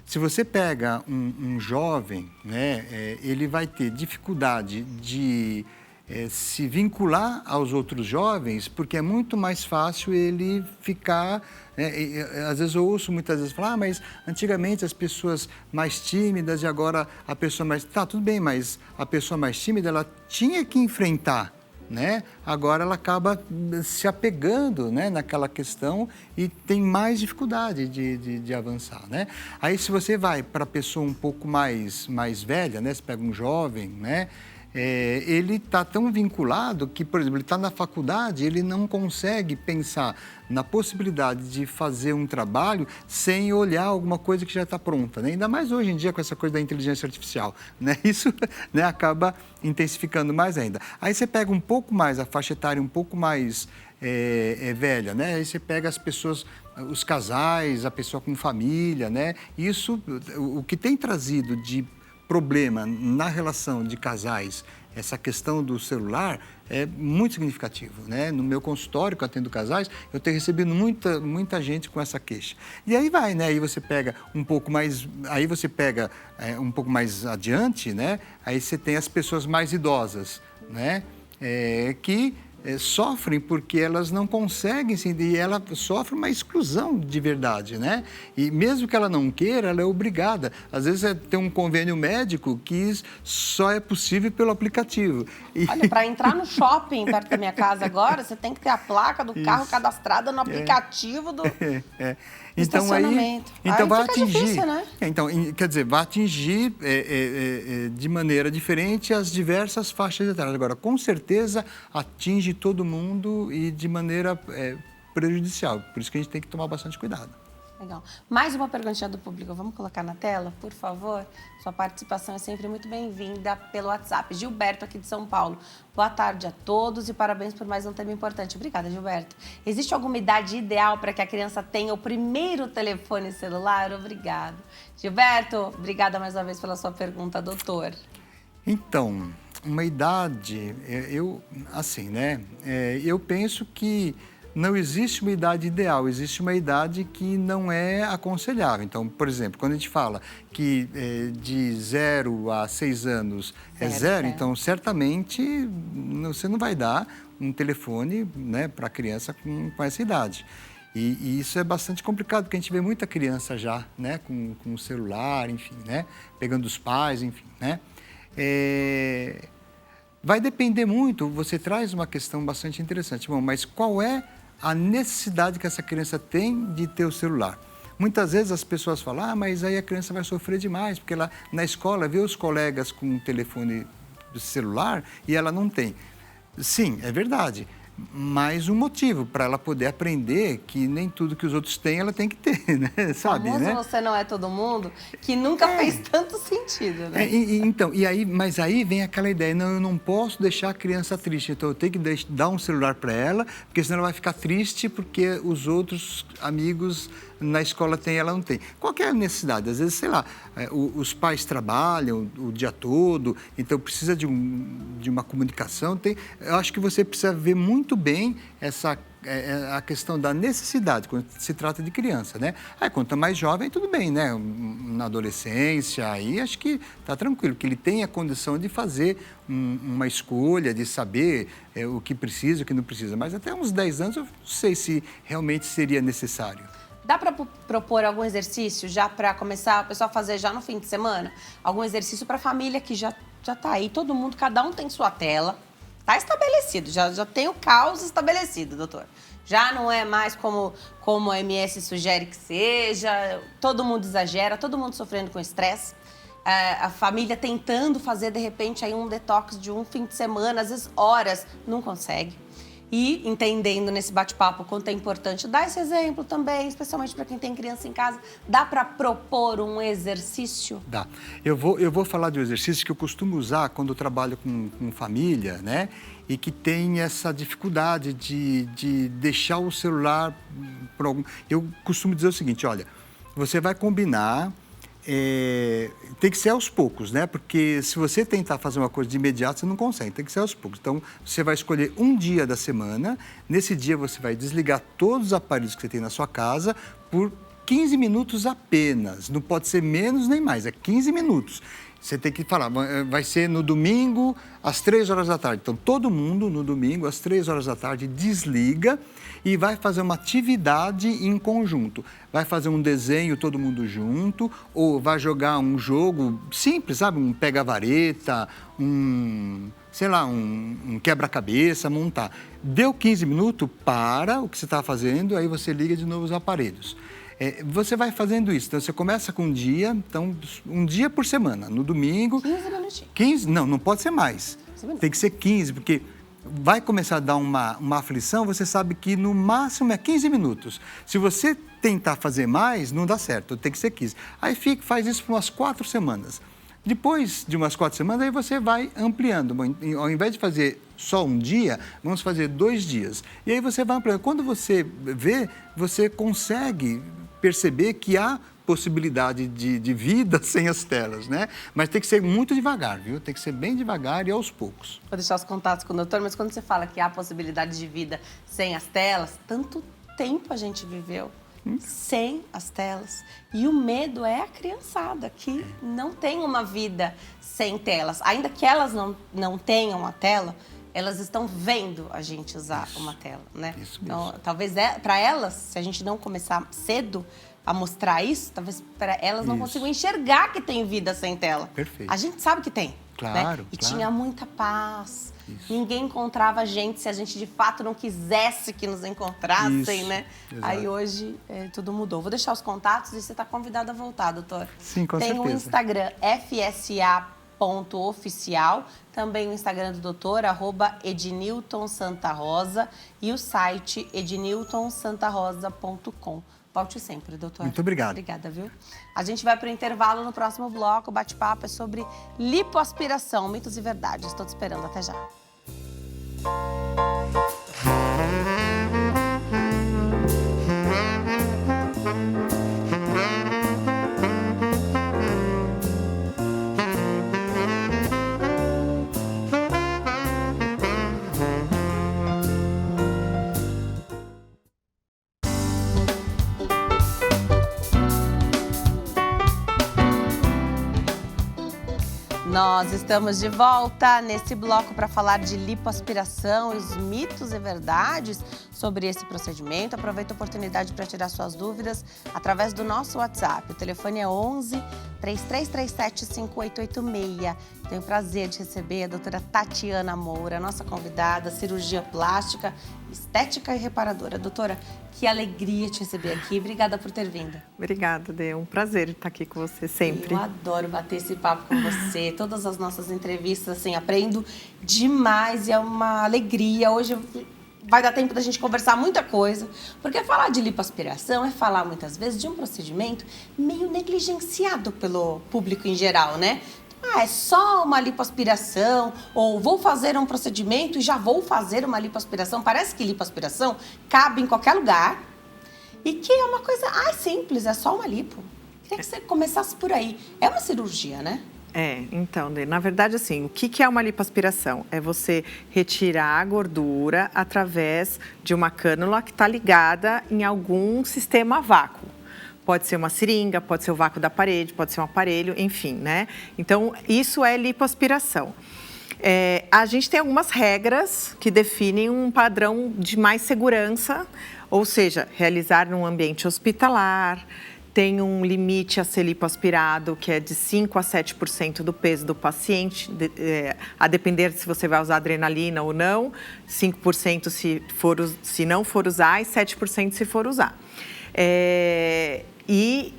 Se você pega um jovem, né, ele vai ter dificuldade de se vincular aos outros jovens, porque é muito mais fácil ele ficar... às vezes eu ouço muitas vezes falar, mas antigamente as pessoas mais tímidas e agora a pessoa mais... Tá, tudo bem, mas a pessoa mais tímida, ela tinha que enfrentar, né? Agora ela acaba se apegando, né, naquela questão e tem mais dificuldade de avançar, né? Aí se você vai para a pessoa um pouco mais velha, né? Você pega um jovem, né? Ele está tão vinculado que, por exemplo, ele está na faculdade, ele não consegue pensar na possibilidade de fazer um trabalho sem olhar alguma coisa que já está pronta, né? Ainda mais hoje em dia com essa coisa da inteligência artificial, né? Isso, né, acaba intensificando mais ainda. Aí você pega um pouco mais, a faixa etária um pouco mais velha, né? Aí você pega as pessoas, os casais, a pessoa com família, né? Isso, o que tem trazido de problema na relação de casais, essa questão do celular é muito significativo, né? No meu consultório, que eu atendo casais, eu tenho recebido muita gente com essa queixa. E aí vai, né? Aí você pega um pouco mais, um pouco mais adiante, né? Aí você tem as pessoas mais idosas, né? Que sofrem porque elas não conseguem, e ela sofre uma exclusão de verdade, né? E mesmo que ela não queira, ela é obrigada. Às vezes tem um convênio médico que só é possível pelo aplicativo. Olha, para entrar no shopping perto da minha casa agora, você tem que ter a placa do carro cadastrada no aplicativo do estacionamento. Então vai fica atingir, difícil, né? Então, quer dizer, vai atingir de maneira diferente as diversas faixas etárias. Agora, com certeza, atinge todo mundo e de maneira prejudicial. Por isso que a gente tem que tomar bastante cuidado. Legal. Mais uma perguntinha do público. Vamos colocar na tela, por favor? Sua participação é sempre muito bem-vinda pelo WhatsApp. Gilberto, aqui de São Paulo. Boa tarde a todos e parabéns por mais um tema importante. Obrigada, Gilberto. Existe alguma idade ideal para que a criança tenha o primeiro telefone celular? Obrigado. Gilberto, obrigada mais uma vez pela sua pergunta, doutor. Então, uma idade, assim, né? Eu penso que não existe uma idade ideal, existe uma idade que não é aconselhável. Então, por exemplo, quando a gente fala que de 0 a 6 anos é zero, então certamente você não vai dar um telefone, né, para a criança com essa idade. E isso é bastante complicado, porque a gente vê muita criança já, né, com o celular, enfim, né, pegando os pais, enfim, né. Vai depender muito, você traz uma questão bastante interessante. Bom, mas qual é a necessidade que essa criança tem de ter o celular? Muitas vezes as pessoas falam, mas aí a criança vai sofrer demais, porque ela na escola vê os colegas com um telefone celular e ela não tem. Sim, é verdade. Mais um motivo para ela poder aprender que nem tudo que os outros têm, ela tem que ter, né? Sabe, famoso, né? Você não é todo mundo, que nunca fez tanto sentido, né? Mas aí vem aquela ideia, não, eu não posso deixar a criança triste, então eu tenho que dar um celular para ela, porque senão ela vai ficar triste porque os outros amigos na escola têm e ela não tem. Qual que é a necessidade? Às vezes, sei lá, os pais trabalham o dia todo, então precisa de uma comunicação. Eu acho que você precisa ver muito bem a questão da necessidade quando se trata de criança, né? Aí, quando está mais jovem, tudo bem, né? Na adolescência, aí acho que está tranquilo, que ele tem a condição de fazer uma escolha, de saber o que precisa, o que não precisa. Mas até uns 10 anos, eu não sei se realmente seria necessário. Dá para propor algum exercício já para começar o pessoal a fazer já no fim de semana? Algum exercício para a família que já está aí, todo mundo, cada um tem sua tela. Está estabelecido, já tem o caos estabelecido, doutor. Já não é mais como a OMS sugere que seja, todo mundo exagera, todo mundo sofrendo com estresse. A família tentando fazer, de repente, aí um detox de um fim de semana, às vezes horas, não consegue. E entendendo nesse bate-papo o quanto é importante dar esse exemplo também, especialmente para quem tem criança em casa. Dá para propor um exercício? Dá. Eu vou falar de um exercício que eu costumo usar quando eu trabalho com família, né? E que tem essa dificuldade de deixar o celular por algum... Eu costumo dizer o seguinte, olha, você vai combinar... tem que ser aos poucos, né? Porque se você tentar fazer uma coisa de imediato, você não consegue, tem que ser aos poucos. Então, você vai escolher um dia da semana, nesse dia você vai desligar todos os aparelhos que você tem na sua casa por 15 minutos apenas, não pode ser menos nem mais, é 15 minutos. Você tem que falar, vai ser no domingo, às 3 horas da tarde. Então, todo mundo, no domingo, às 3 horas da tarde, desliga e vai fazer uma atividade em conjunto. Vai fazer um desenho todo mundo junto, ou vai jogar um jogo simples, sabe? Um pega-vareta, um quebra-cabeça, montar. Deu 15 minutos, para o que você está fazendo, aí você liga de novo os aparelhos. Você vai fazendo isso, então você começa com um dia, então um dia por semana, no domingo... 15 minutinhos. 15? Não pode ser mais. Tem que ser 15, porque vai começar a dar uma aflição, você sabe que no máximo é 15 minutos. Se você tentar fazer mais, não dá certo, tem que ser 15. Aí faz isso por umas 4 semanas. Depois de umas 4 semanas, aí você vai ampliando. Ao invés de fazer só um dia, vamos fazer 2 dias. E aí você vai ampliando. Quando você vê, você consegue perceber que há possibilidade de vida sem as telas, né? Mas tem que ser muito devagar, viu? Tem que ser bem devagar e aos poucos. Vou deixar os contatos com o doutor, mas quando você fala que há possibilidade de vida sem as telas, tanto tempo a gente viveu sem as telas. E o medo é a criançada, que não tem uma vida sem telas. Ainda que elas não tenham a tela, elas estão vendo a gente usar uma tela, né? Isso mesmo. Então, talvez para elas, se a gente não começar cedo a mostrar isso, talvez para elas não consigam enxergar que tem vida sem tela. Perfeito. A gente sabe que tem. Claro, né? E claro. tinha muita paz. Isso. Ninguém encontrava a gente se a gente de fato não quisesse que nos encontrassem, Isso, né? exato. Aí hoje tudo mudou. Vou deixar os contatos e você está convidado a voltar, doutor. Sim, com certeza. Tem o Instagram fsa.oficial, também o Instagram do doutor, @edniltonsantarosa, e o site edniltonsantarosa.com. Volte sempre, doutor. Muito obrigado. Obrigada, viu? A gente vai para o intervalo no próximo bloco. O bate-papo é sobre lipoaspiração, mitos e verdades. Estou te esperando. Até já. Nós estamos de volta nesse bloco para falar de lipoaspiração, os mitos e verdades sobre esse procedimento. Aproveito a oportunidade para tirar suas dúvidas através do nosso WhatsApp. O telefone é 11 3337 5886. Tenho o prazer de receber a doutora Tatiana Moura, nossa convidada, cirurgia plástica, estética e reparadora. Doutora, que alegria te receber aqui. Obrigada por ter vindo. Obrigada, Dê. É um prazer estar aqui com você sempre. Eu adoro bater esse papo com você. Todas as nossas entrevistas, assim, aprendo demais e é uma alegria. Hoje vai dar tempo da gente conversar muita coisa, porque falar de lipoaspiração é falar muitas vezes de um procedimento meio negligenciado pelo público em geral, né? É só uma lipoaspiração, ou vou fazer um procedimento e já vou fazer uma lipoaspiração. Parece que lipoaspiração cabe em qualquer lugar e que é uma coisa simples, é só uma lipo. Queria que você começasse por aí. É uma cirurgia, né? Então, na verdade, assim, o que é uma lipoaspiração? É você retirar a gordura através de uma cânula que está ligada em algum sistema a vácuo. Pode ser uma seringa, pode ser o vácuo da parede, pode ser um aparelho, enfim, né? Então, isso é lipoaspiração. A gente tem algumas regras que definem um padrão de mais segurança, ou seja, realizar num ambiente hospitalar, tem um limite a ser lipoaspirado, que é de 5% a 7% do peso do paciente, a depender se você vai usar adrenalina ou não, 5% se não for usar e 7% se for usar. E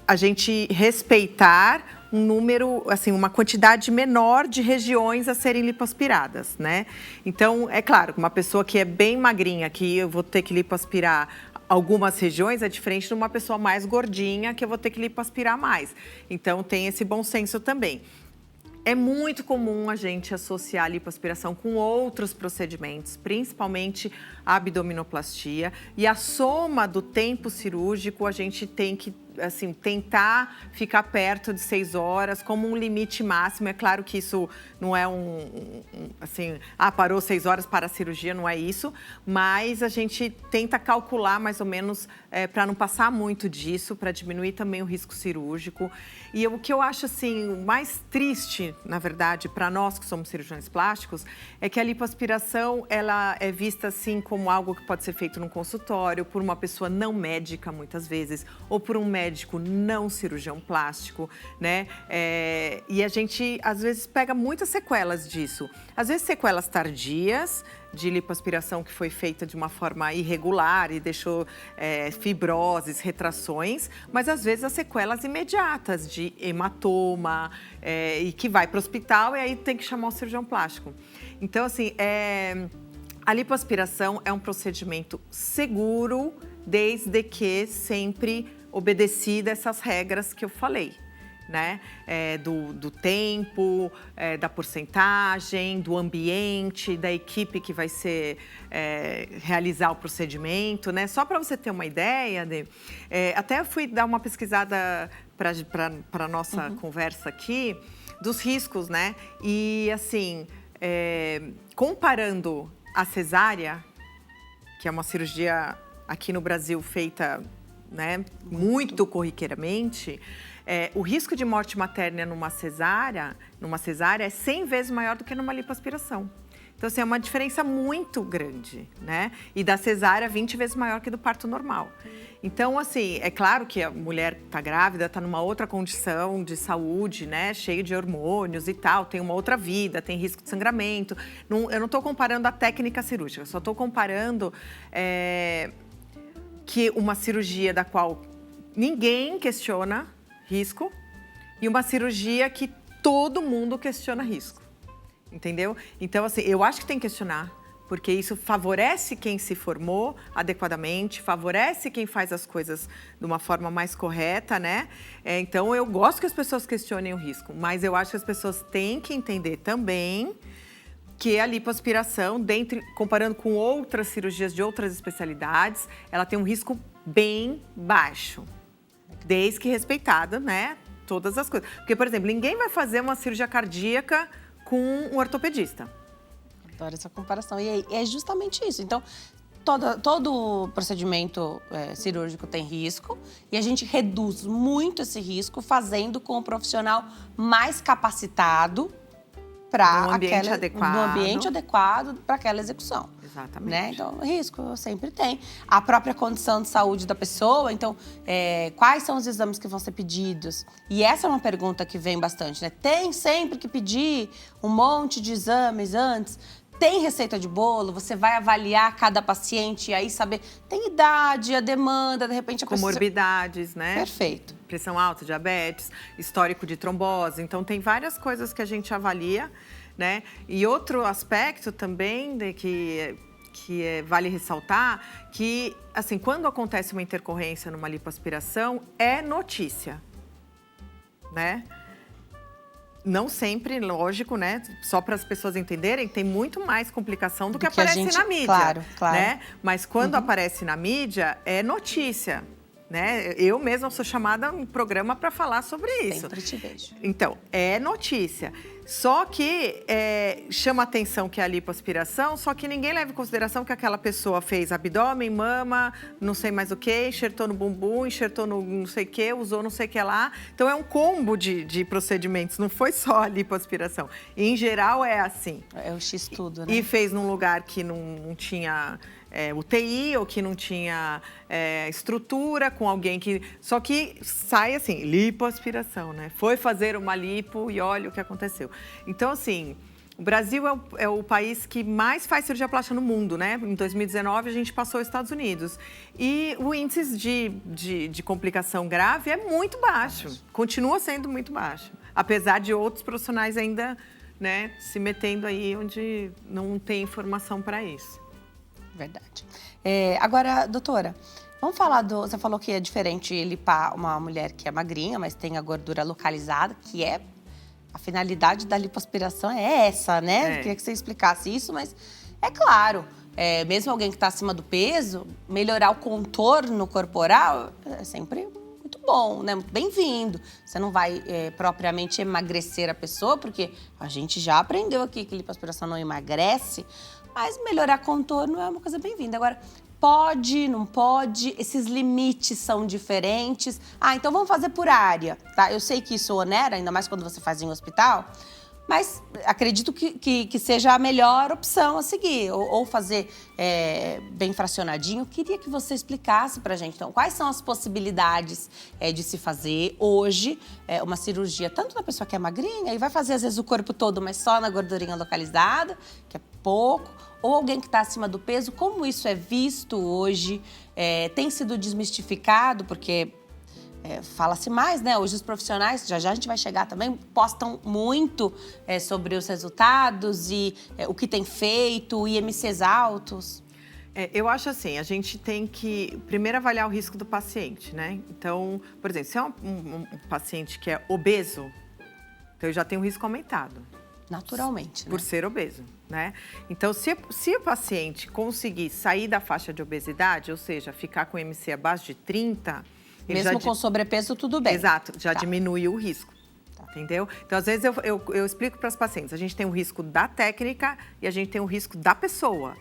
a gente respeitar um número, assim, uma quantidade menor de regiões a serem lipoaspiradas, né? Então, é claro, uma pessoa que é bem magrinha, que eu vou ter que lipoaspirar algumas regiões, é diferente de uma pessoa mais gordinha, que eu vou ter que lipoaspirar mais. Então, tem esse bom senso também. É muito comum a gente associar a lipoaspiração com outros procedimentos, principalmente a abdominoplastia. E a soma do tempo cirúrgico, a gente tem que assim, tentar ficar perto de 6 horas como um limite máximo. É claro que isso não é assim, parou 6 horas para a cirurgia, não é isso. Mas a gente tenta calcular mais ou menos para não passar muito disso, para diminuir também o risco cirúrgico. E o que eu acho, assim, o mais triste, na verdade, para nós que somos cirurgiões plásticos, é que a lipoaspiração, ela é vista, assim, como algo que pode ser feito num consultório, por uma pessoa não médica, muitas vezes, ou por um médico não cirurgião plástico, né? E a gente, às vezes, pega muitas sequelas disso. Às vezes, sequelas tardias, de lipoaspiração que foi feita de uma forma irregular e deixou fibroses, retrações, mas às vezes as sequelas imediatas de hematoma e que vai para o hospital e aí tem que chamar o cirurgião plástico. Então, assim, a lipoaspiração é um procedimento seguro, desde que sempre obedecida essas regras que eu falei. Né? Do tempo, da porcentagem, do ambiente, da equipe que vai realizar o procedimento, né? Só para você ter uma ideia, até fui dar uma pesquisada para a nossa conversa aqui, dos riscos, né? E assim, comparando a cesárea, que é uma cirurgia aqui no Brasil feita, né, muito corriqueiramente, o risco de morte materna numa cesárea é 100 vezes maior do que numa lipoaspiração. Então, assim, é uma diferença muito grande, né? E da cesárea, 20 vezes maior que do parto normal. Então, assim, é claro que a mulher está grávida, está numa outra condição de saúde, né? Cheio de hormônios e tal, tem uma outra vida, tem risco de sangramento. Eu não estou comparando a técnica cirúrgica, só estou comparando que uma cirurgia da qual ninguém questiona risco e uma cirurgia que todo mundo questiona risco, entendeu? Então, assim, eu acho que tem que questionar, porque isso favorece quem se formou adequadamente, favorece quem faz as coisas de uma forma mais correta, né? Então, eu gosto que as pessoas questionem o risco, mas eu acho que as pessoas têm que entender também que a lipoaspiração, comparando com outras cirurgias de outras especialidades, ela tem um risco bem baixo. Desde que respeitada, né, todas as coisas. Porque, por exemplo, ninguém vai fazer uma cirurgia cardíaca com um ortopedista. Adoro essa comparação. E é justamente isso. Então, todo procedimento cirúrgico tem risco e a gente reduz muito esse risco fazendo com o profissional mais capacitado para um ambiente adequado para aquela execução. Exatamente. Né? Então, risco sempre tem. A própria condição de saúde da pessoa, então, quais são os exames que vão ser pedidos? E essa é uma pergunta que vem bastante, né? Tem sempre que pedir um monte de exames antes? Tem receita de bolo? Você vai avaliar cada paciente e aí saber... Tem idade, a demanda, de repente a pessoa... Comorbidades, né? Perfeito. Pressão alta, diabetes, histórico de trombose. Então, tem várias coisas que a gente avalia, né? E outro aspecto também que vale ressaltar, que, assim, quando acontece uma intercorrência numa lipoaspiração, é notícia, né? Não sempre, lógico, né? Só para as pessoas entenderem, tem muito mais complicação do que aparece na mídia. Claro. Né? Mas quando aparece na mídia, é notícia. Né? Eu mesma sou chamada em programa para falar sobre isso. Sempre te vejo. Então, é notícia. Só que chama atenção que é a lipoaspiração, só que ninguém leva em consideração que aquela pessoa fez abdômen, mama, não sei mais o que, enxertou no bumbum, enxertou no não sei o que, usou não sei o que lá. Então, é um combo de procedimentos, não foi só a lipoaspiração. E, em geral, é assim. É o X-tudo, né? E fez num lugar que não tinha... UTI ou que não tinha estrutura, com alguém que... Só que sai assim, lipoaspiração, né? Foi fazer uma lipo e olha o que aconteceu. Então, assim, o Brasil é o país que mais faz cirurgia plástica no mundo, né? Em 2019, a gente passou os Estados Unidos. E o índice de complicação grave é muito baixo. Continua sendo muito baixo. Apesar de outros profissionais ainda, né, se metendo aí onde não tem informação para isso. Verdade. Agora, doutora, vamos falar você falou que é diferente lipar uma mulher que é magrinha, mas tem a gordura localizada, que é a finalidade da lipoaspiração é essa, né? Queria que você explicasse isso, mas é claro, mesmo alguém que está acima do peso, melhorar o contorno corporal é sempre muito bom, né? Muito bem-vindo. Você não vai propriamente emagrecer a pessoa, porque a gente já aprendeu aqui que lipoaspiração não emagrece, mas melhorar contorno é uma coisa bem-vinda. Agora, pode, não pode, esses limites são diferentes. Então vamos fazer por área, tá? Eu sei que isso onera, ainda mais quando você faz em hospital, mas acredito que seja a melhor opção a seguir, ou fazer bem fracionadinho. Queria que você explicasse pra gente, então, quais são as possibilidades de se fazer hoje uma cirurgia, tanto na pessoa que é magrinha e vai fazer, às vezes, o corpo todo, mas só na gordurinha localizada, que é pouco, ou alguém que está acima do peso. Como isso é visto hoje? Tem sido desmistificado, porque fala-se mais, né? Hoje os profissionais, já a gente vai chegar também, postam muito sobre os resultados e o que tem feito, IMCs altos. Eu acho assim, a gente tem que primeiro avaliar o risco do paciente, né? Então, por exemplo, se é um paciente que é obeso, então eu já tenho um risco aumentado. Naturalmente, né? Por ser obeso, né? Então, se o paciente conseguir sair da faixa de obesidade, ou seja, ficar com IMC abaixo de 30... Mesmo com sobrepeso, tudo bem. Exato, já diminui o risco, entendeu? Então, às vezes, eu explico para as pacientes, a gente tem o risco da técnica e a gente tem o risco da pessoa.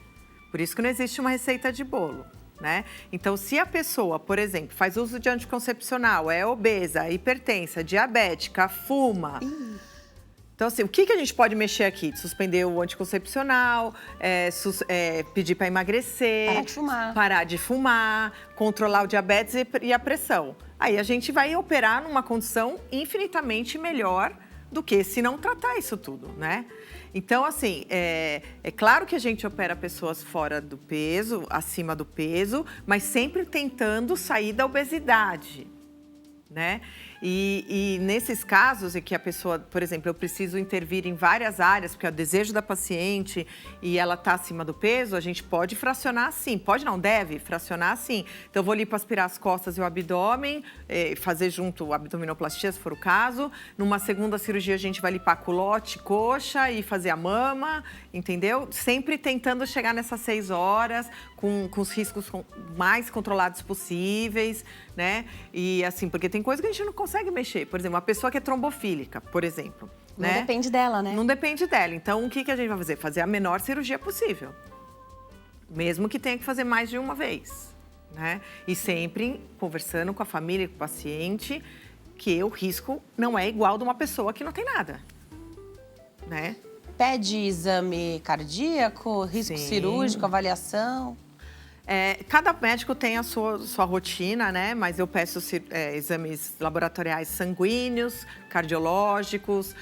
Por isso que não existe uma receita de bolo, né? Então, se a pessoa, por exemplo, faz uso de anticoncepcional, é obesa, hipertensa, diabética, fuma... Então, assim, o que a gente pode mexer aqui? Suspender o anticoncepcional, pedir para emagrecer... Parar de fumar, controlar o diabetes e a pressão. Aí a gente vai operar numa condição infinitamente melhor do que se não tratar isso tudo, né? Então, assim, é claro que a gente opera pessoas fora do peso, acima do peso, mas sempre tentando sair da obesidade, né? E nesses casos em que a pessoa, por exemplo, eu preciso intervir em várias áreas, porque é o desejo da paciente e ela está acima do peso, a gente pode fracionar assim. Pode não, deve fracionar assim. Então, eu vou lipoaspirar as costas e o abdômen, fazer junto abdominoplastia, se for o caso. Numa segunda cirurgia, a gente vai limpar culote, coxa e fazer a mama, entendeu? Sempre tentando chegar nessas 6 horas, com os riscos mais controlados possíveis, né? E assim, porque tem coisa que a gente não consegue mexer. Por exemplo, uma pessoa que é trombofílica, por exemplo. Não depende dela, né? Não depende dela. Então, o que a gente vai fazer? Fazer a menor cirurgia possível. Mesmo que tenha que fazer mais de uma vez, né? E sempre conversando com a família, com o paciente, que o risco não é igual de uma pessoa que não tem nada, né? Pede exame cardíaco, risco cirúrgico, avaliação? Cada médico tem a sua rotina, né? Mas eu peço exames laboratoriais sanguíneos, cardiológicos.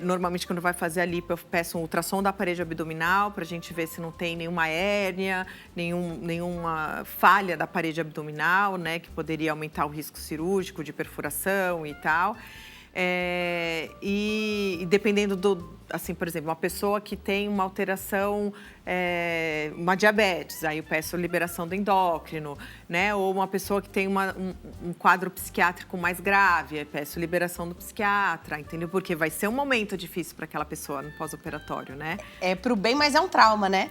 Normalmente, quando vai fazer a lipo, eu peço um ultrassom da parede abdominal para a gente ver se não tem nenhuma hérnia, nenhuma falha da parede abdominal, né? Que poderia aumentar o risco cirúrgico de perfuração e tal. E dependendo assim, por exemplo, uma pessoa que tem uma alteração, uma diabetes, aí eu peço liberação do endócrino, né? Ou uma pessoa que tem um quadro psiquiátrico mais grave, aí peço liberação do psiquiatra, entendeu? Porque vai ser um momento difícil para aquela pessoa no pós-operatório, né? É pro bem, mas é um trauma, né?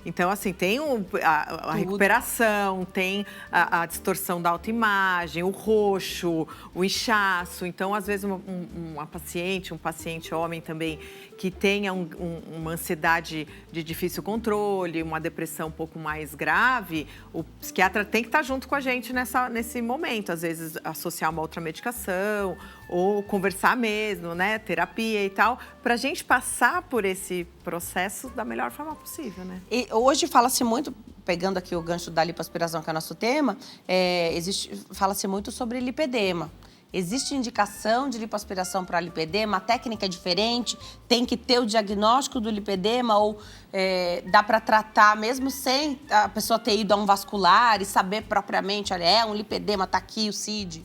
Então assim, tem a recuperação, tem a distorção da autoimagem, o roxo, o inchaço. Então, às vezes, um paciente homem também, que tenha uma ansiedade de difícil controle, uma depressão um pouco mais grave, o psiquiatra tem que estar junto com a gente nesse momento. Às vezes, associar uma outra medicação ou conversar mesmo, né? Terapia e tal, para a gente passar por esse processo da melhor forma possível, né? E hoje fala-se muito, pegando aqui o gancho da lipoaspiração, que é o nosso tema, fala-se muito sobre lipedema. Existe indicação de lipoaspiração para lipedema? A técnica é diferente? Tem que ter o diagnóstico do lipedema? Ou dá para tratar mesmo sem a pessoa ter ido a um vascular e saber propriamente, olha, um lipedema, tá aqui o CID?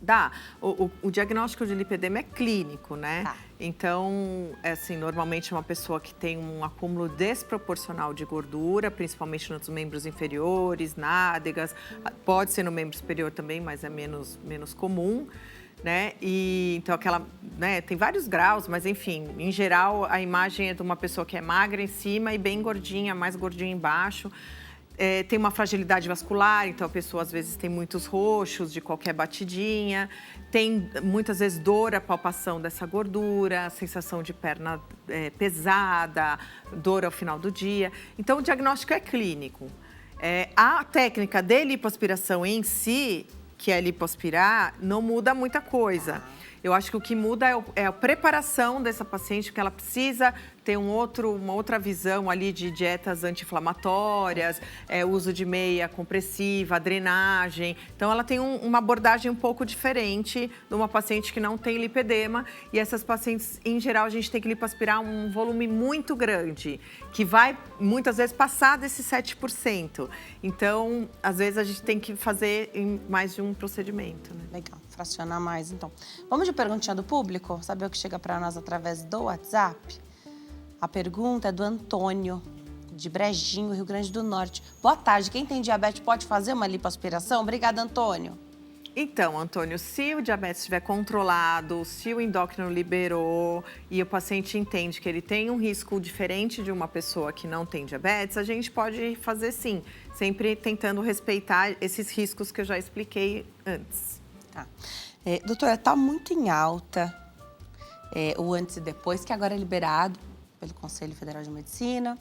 Dá. O diagnóstico de lipedema é clínico, né? Tá. Então, assim, normalmente é uma pessoa que tem um acúmulo desproporcional de gordura, principalmente nos membros inferiores, nádegas. Pode ser no membro superior também, mas é menos comum, né? E então tem vários graus, mas enfim, em geral a imagem é de uma pessoa que é magra em cima e bem gordinha, mais gordinha embaixo. tem uma fragilidade vascular, então a pessoa às vezes tem muitos roxos de qualquer batidinha, tem muitas vezes dor à palpação dessa gordura, sensação de perna pesada, dor ao final do dia. Então o diagnóstico é clínico. A técnica de lipoaspiração em si, que é lipoaspirar, não muda muita coisa. Eu acho que o que muda é a preparação dessa paciente, porque ela precisa ter uma outra visão ali de dietas anti-inflamatórias, uso de meia compressiva, drenagem. Então, ela tem uma abordagem um pouco diferente de uma paciente que não tem lipedema. E essas pacientes, em geral, a gente tem que lipoaspirar um volume muito grande, que vai, muitas vezes, passar desses 7%. Então, às vezes, a gente tem que fazer em mais de um procedimento, né? Legal, fracionar mais, então. Vamos de perguntinha do público? Saber o que chega para nós através do WhatsApp? A pergunta é do Antônio, de Brejinho, Rio Grande do Norte. Boa tarde, quem tem diabetes pode fazer uma lipoaspiração? Obrigada, Antônio. Então, Antônio, se o diabetes estiver controlado, se o endócrino liberou e o paciente entende que ele tem um risco diferente de uma pessoa que não tem diabetes, a gente pode fazer sim, sempre tentando respeitar esses riscos que eu já expliquei antes. Tá. Doutora, está muito em alta o antes e depois, que agora é liberado pelo Conselho Federal de Medicina.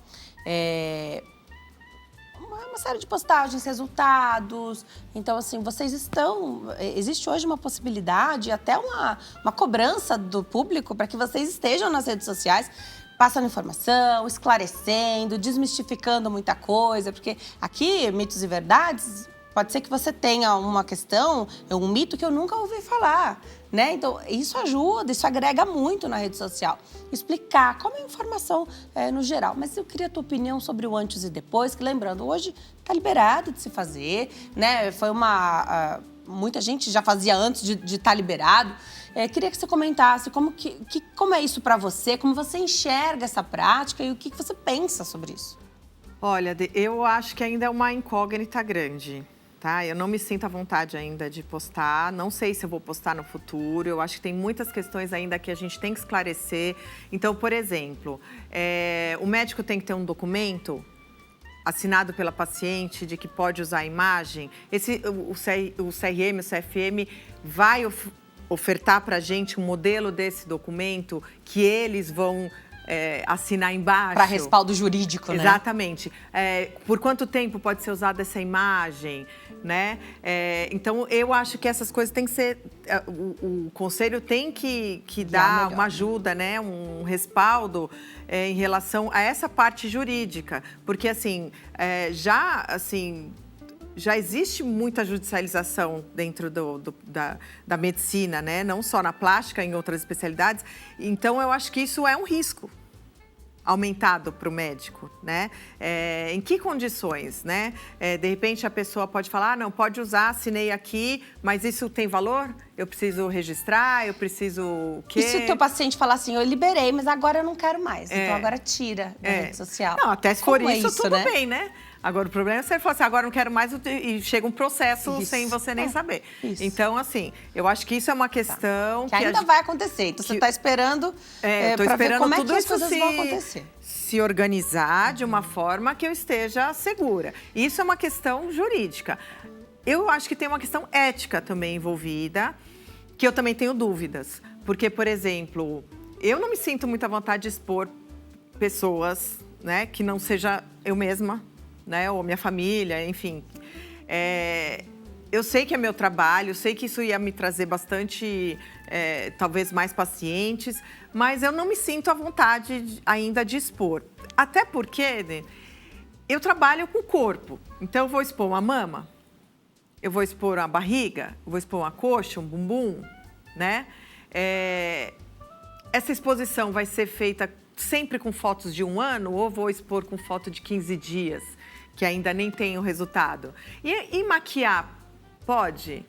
Uma série de postagens, resultados. Então, assim, vocês estão... Existe hoje uma possibilidade, até uma cobrança do público para que vocês estejam nas redes sociais passando informação, esclarecendo, desmistificando muita coisa. Porque aqui, Mitos e Verdades, pode ser que você tenha uma questão, um mito que eu nunca ouvi falar, né? Então, isso ajuda, isso agrega muito na rede social. Explicar como é a informação no geral. Mas eu queria a tua opinião sobre o antes e depois, que lembrando, hoje está liberado de se fazer, né? Foi muita gente já fazia antes de estar liberado. Queria que você comentasse como é isso para você, como você enxerga essa prática e o que você pensa sobre isso. Olha, eu acho que ainda é uma incógnita grande. Tá? Eu não me sinto à vontade ainda de postar, não sei se eu vou postar no futuro, eu acho que tem muitas questões ainda que a gente tem que esclarecer. Então, por exemplo, o médico tem que ter um documento assinado pela paciente de que pode usar a imagem. O CRM, o CFM vai ofertar para a gente um modelo desse documento que eles vão assinar embaixo. Para respaldo jurídico, né? Exatamente. Por quanto tempo pode ser usada essa imagem, né? Então, eu acho que essas coisas têm que ser... O conselho tem que dar uma ajuda, né? Um respaldo em relação a essa parte jurídica. Porque, assim, já existe muita judicialização dentro da medicina, né? Não só na plástica, em outras especialidades. Então, eu acho que isso é um risco aumentado para o médico, né? Em que condições, né? De repente, a pessoa pode falar, não, pode usar, assinei aqui, mas isso tem valor? Eu preciso registrar, eu preciso o quê? E se o teu paciente falar assim, eu liberei, mas agora eu não quero mais, então agora tira da rede social. Não, até se for isso, tudo né? bem, né? Agora, o problema é se ele falar assim, agora eu não quero mais, e chega um processo sem você nem saber. Isso. Então, assim, eu acho que isso é uma questão... Que ainda vai acontecer, então você está esperando para ver como é que as coisas vão acontecer. Se organizar de uma forma que eu esteja segura. Isso é uma questão jurídica. Eu acho que tem uma questão ética também envolvida, que eu também tenho dúvidas. Porque, por exemplo, eu não me sinto muito à vontade de expor pessoas, né, que não seja eu mesma, né, ou minha família, enfim. Eu sei que é meu trabalho, eu sei que isso ia me trazer bastante, talvez mais pacientes, mas eu não me sinto à vontade ainda de expor. Até porque, né, eu trabalho com o corpo, então eu vou expor uma mama, eu vou expor uma barriga, eu vou expor uma coxa, um bumbum, né? Essa exposição vai ser feita sempre com fotos de 1 ano ou vou expor com foto de 15 dias, que ainda nem tem o resultado? E maquiar, pode?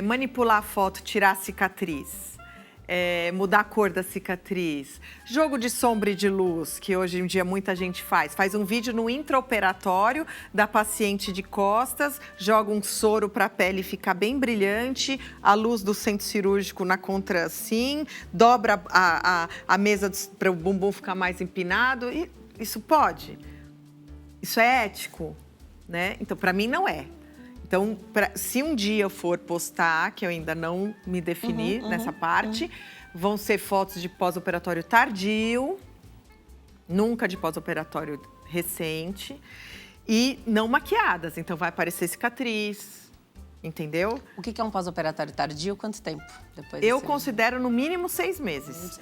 Manipular a foto, tirar a cicatriz, mudar a cor da cicatriz. Jogo de sombra e de luz, que hoje em dia muita gente faz. Faz um vídeo no intraoperatório da paciente de costas, joga um soro para a pele ficar bem brilhante, a luz do centro cirúrgico na contra assim, dobra a mesa para o bumbum ficar mais empinado. E isso pode? Isso é ético? né? Então, para mim, não é. Então, se um dia eu for postar, que eu ainda não me defini nessa parte, vão ser fotos de pós-operatório tardio, nunca de pós-operatório recente, e não maquiadas. Então, vai aparecer cicatriz, entendeu? O que é um pós-operatório tardio? Quanto tempo depois? Eu considero no mínimo 6 meses.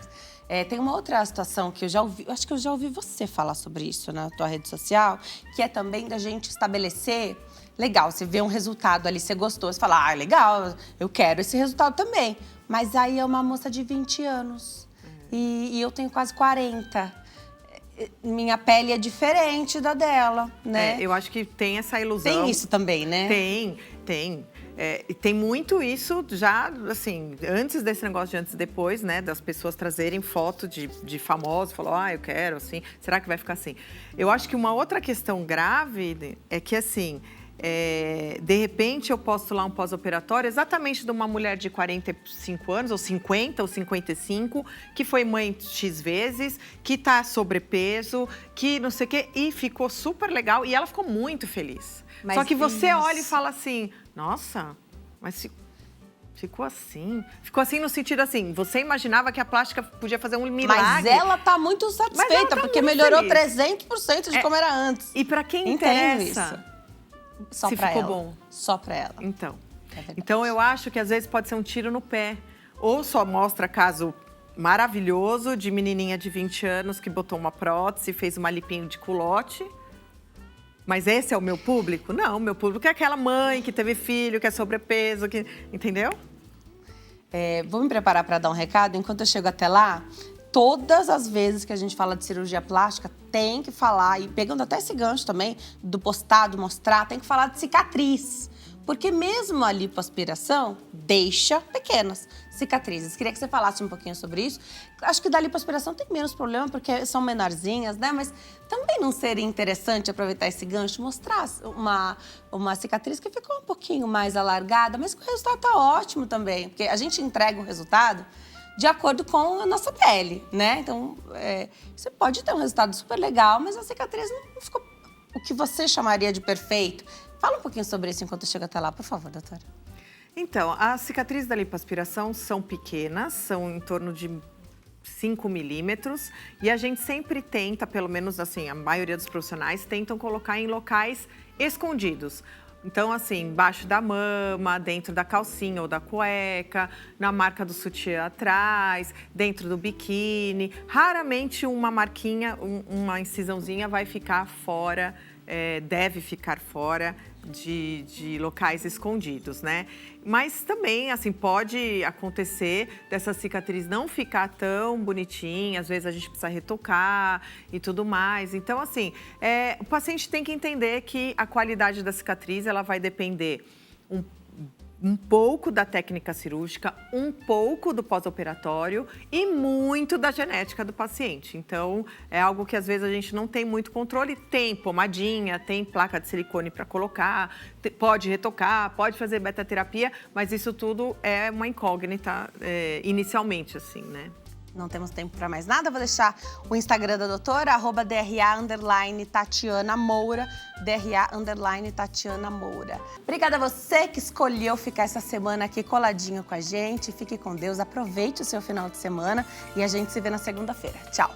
Tem uma outra situação que eu já ouvi, acho que eu já ouvi você falar sobre isso na tua rede social, que é também da gente estabelecer, legal, você vê um resultado ali, você gostou, você fala, legal, eu quero esse resultado também. Mas aí é uma moça de 20 anos e eu tenho quase 40. Minha pele é diferente da dela, né? Eu acho que tem essa ilusão. Tem isso também, né? Tem. E tem muito isso já, assim, antes desse negócio de antes e depois, né? Das pessoas trazerem foto de famosos, falou, eu quero, assim, será que vai ficar assim? Eu acho que uma outra questão grave é que, assim, de repente eu posto lá um pós-operatório exatamente de uma mulher de 45 anos, ou 50, ou 55, que foi mãe X vezes, que tá sobrepeso, que não sei o quê, e ficou super legal, e ela ficou muito feliz. Mas só que você olha e fala assim, nossa, mas ficou assim. Ficou assim no sentido assim, você imaginava que a plástica podia fazer um milagre. Mas ela tá muito satisfeita, porque melhorou feliz. 300% de como era antes. E para quem Entendo interessa, só se pra ficou ela. bom. Só pra ela. Então. É verdade. Então, eu acho que às vezes pode ser um tiro no pé. Ou só mostra caso maravilhoso de menininha de 20 anos que botou uma prótese, fez uma lipinho de culote. Mas esse é o meu público? Não, o meu público é aquela mãe que teve filho, que é sobrepeso, que... entendeu? Vou me preparar para dar um recado. Enquanto eu chego até lá, todas as vezes que a gente fala de cirurgia plástica, tem que falar, e pegando até esse gancho também, do postado, mostrar, tem que falar de cicatriz. Porque mesmo a lipoaspiração deixa pequenas cicatrizes. Queria que você falasse um pouquinho sobre isso. Acho que da lipoaspiração tem menos problema, porque são menorzinhas, né? Mas também não seria interessante aproveitar esse gancho, mostrar uma cicatriz que ficou um pouquinho mais alargada, mas que o resultado tá ótimo também. Porque a gente entrega um resultado de acordo com a nossa pele, né? Então, você pode ter um resultado super legal, mas a cicatriz não ficou o que você chamaria de perfeito. Fala um pouquinho sobre isso enquanto eu chego até lá, por favor, doutora. Então, as cicatrizes da lipoaspiração são pequenas, são em torno de 5 milímetros. E a gente sempre tenta, pelo menos assim, a maioria dos profissionais tentam colocar em locais escondidos. Então, assim, embaixo da mama, dentro da calcinha ou da cueca, na marca do sutiã atrás, dentro do biquíni. Raramente uma marquinha, uma incisãozinha vai ficar fora, deve ficar fora de locais escondidos, né? Mas também, assim, pode acontecer dessa cicatriz não ficar tão bonitinha, às vezes a gente precisa retocar e tudo mais. Então, assim, o paciente tem que entender que a qualidade da cicatriz, ela vai depender um pouco da técnica cirúrgica, um pouco do pós-operatório e muito da genética do paciente. Então, é algo que às vezes a gente não tem muito controle. Tem pomadinha, tem placa de silicone para colocar, pode retocar, pode fazer beta-terapia, mas isso tudo é uma incógnita inicialmente, assim, né? Não temos tempo para mais nada, vou deixar o Instagram da doutora, @DRA_Tatiana Moura, DRA_Tatiana Moura. Obrigada a você que escolheu ficar essa semana aqui coladinho com a gente. Fique com Deus, aproveite o seu final de semana e a gente se vê na segunda-feira. Tchau!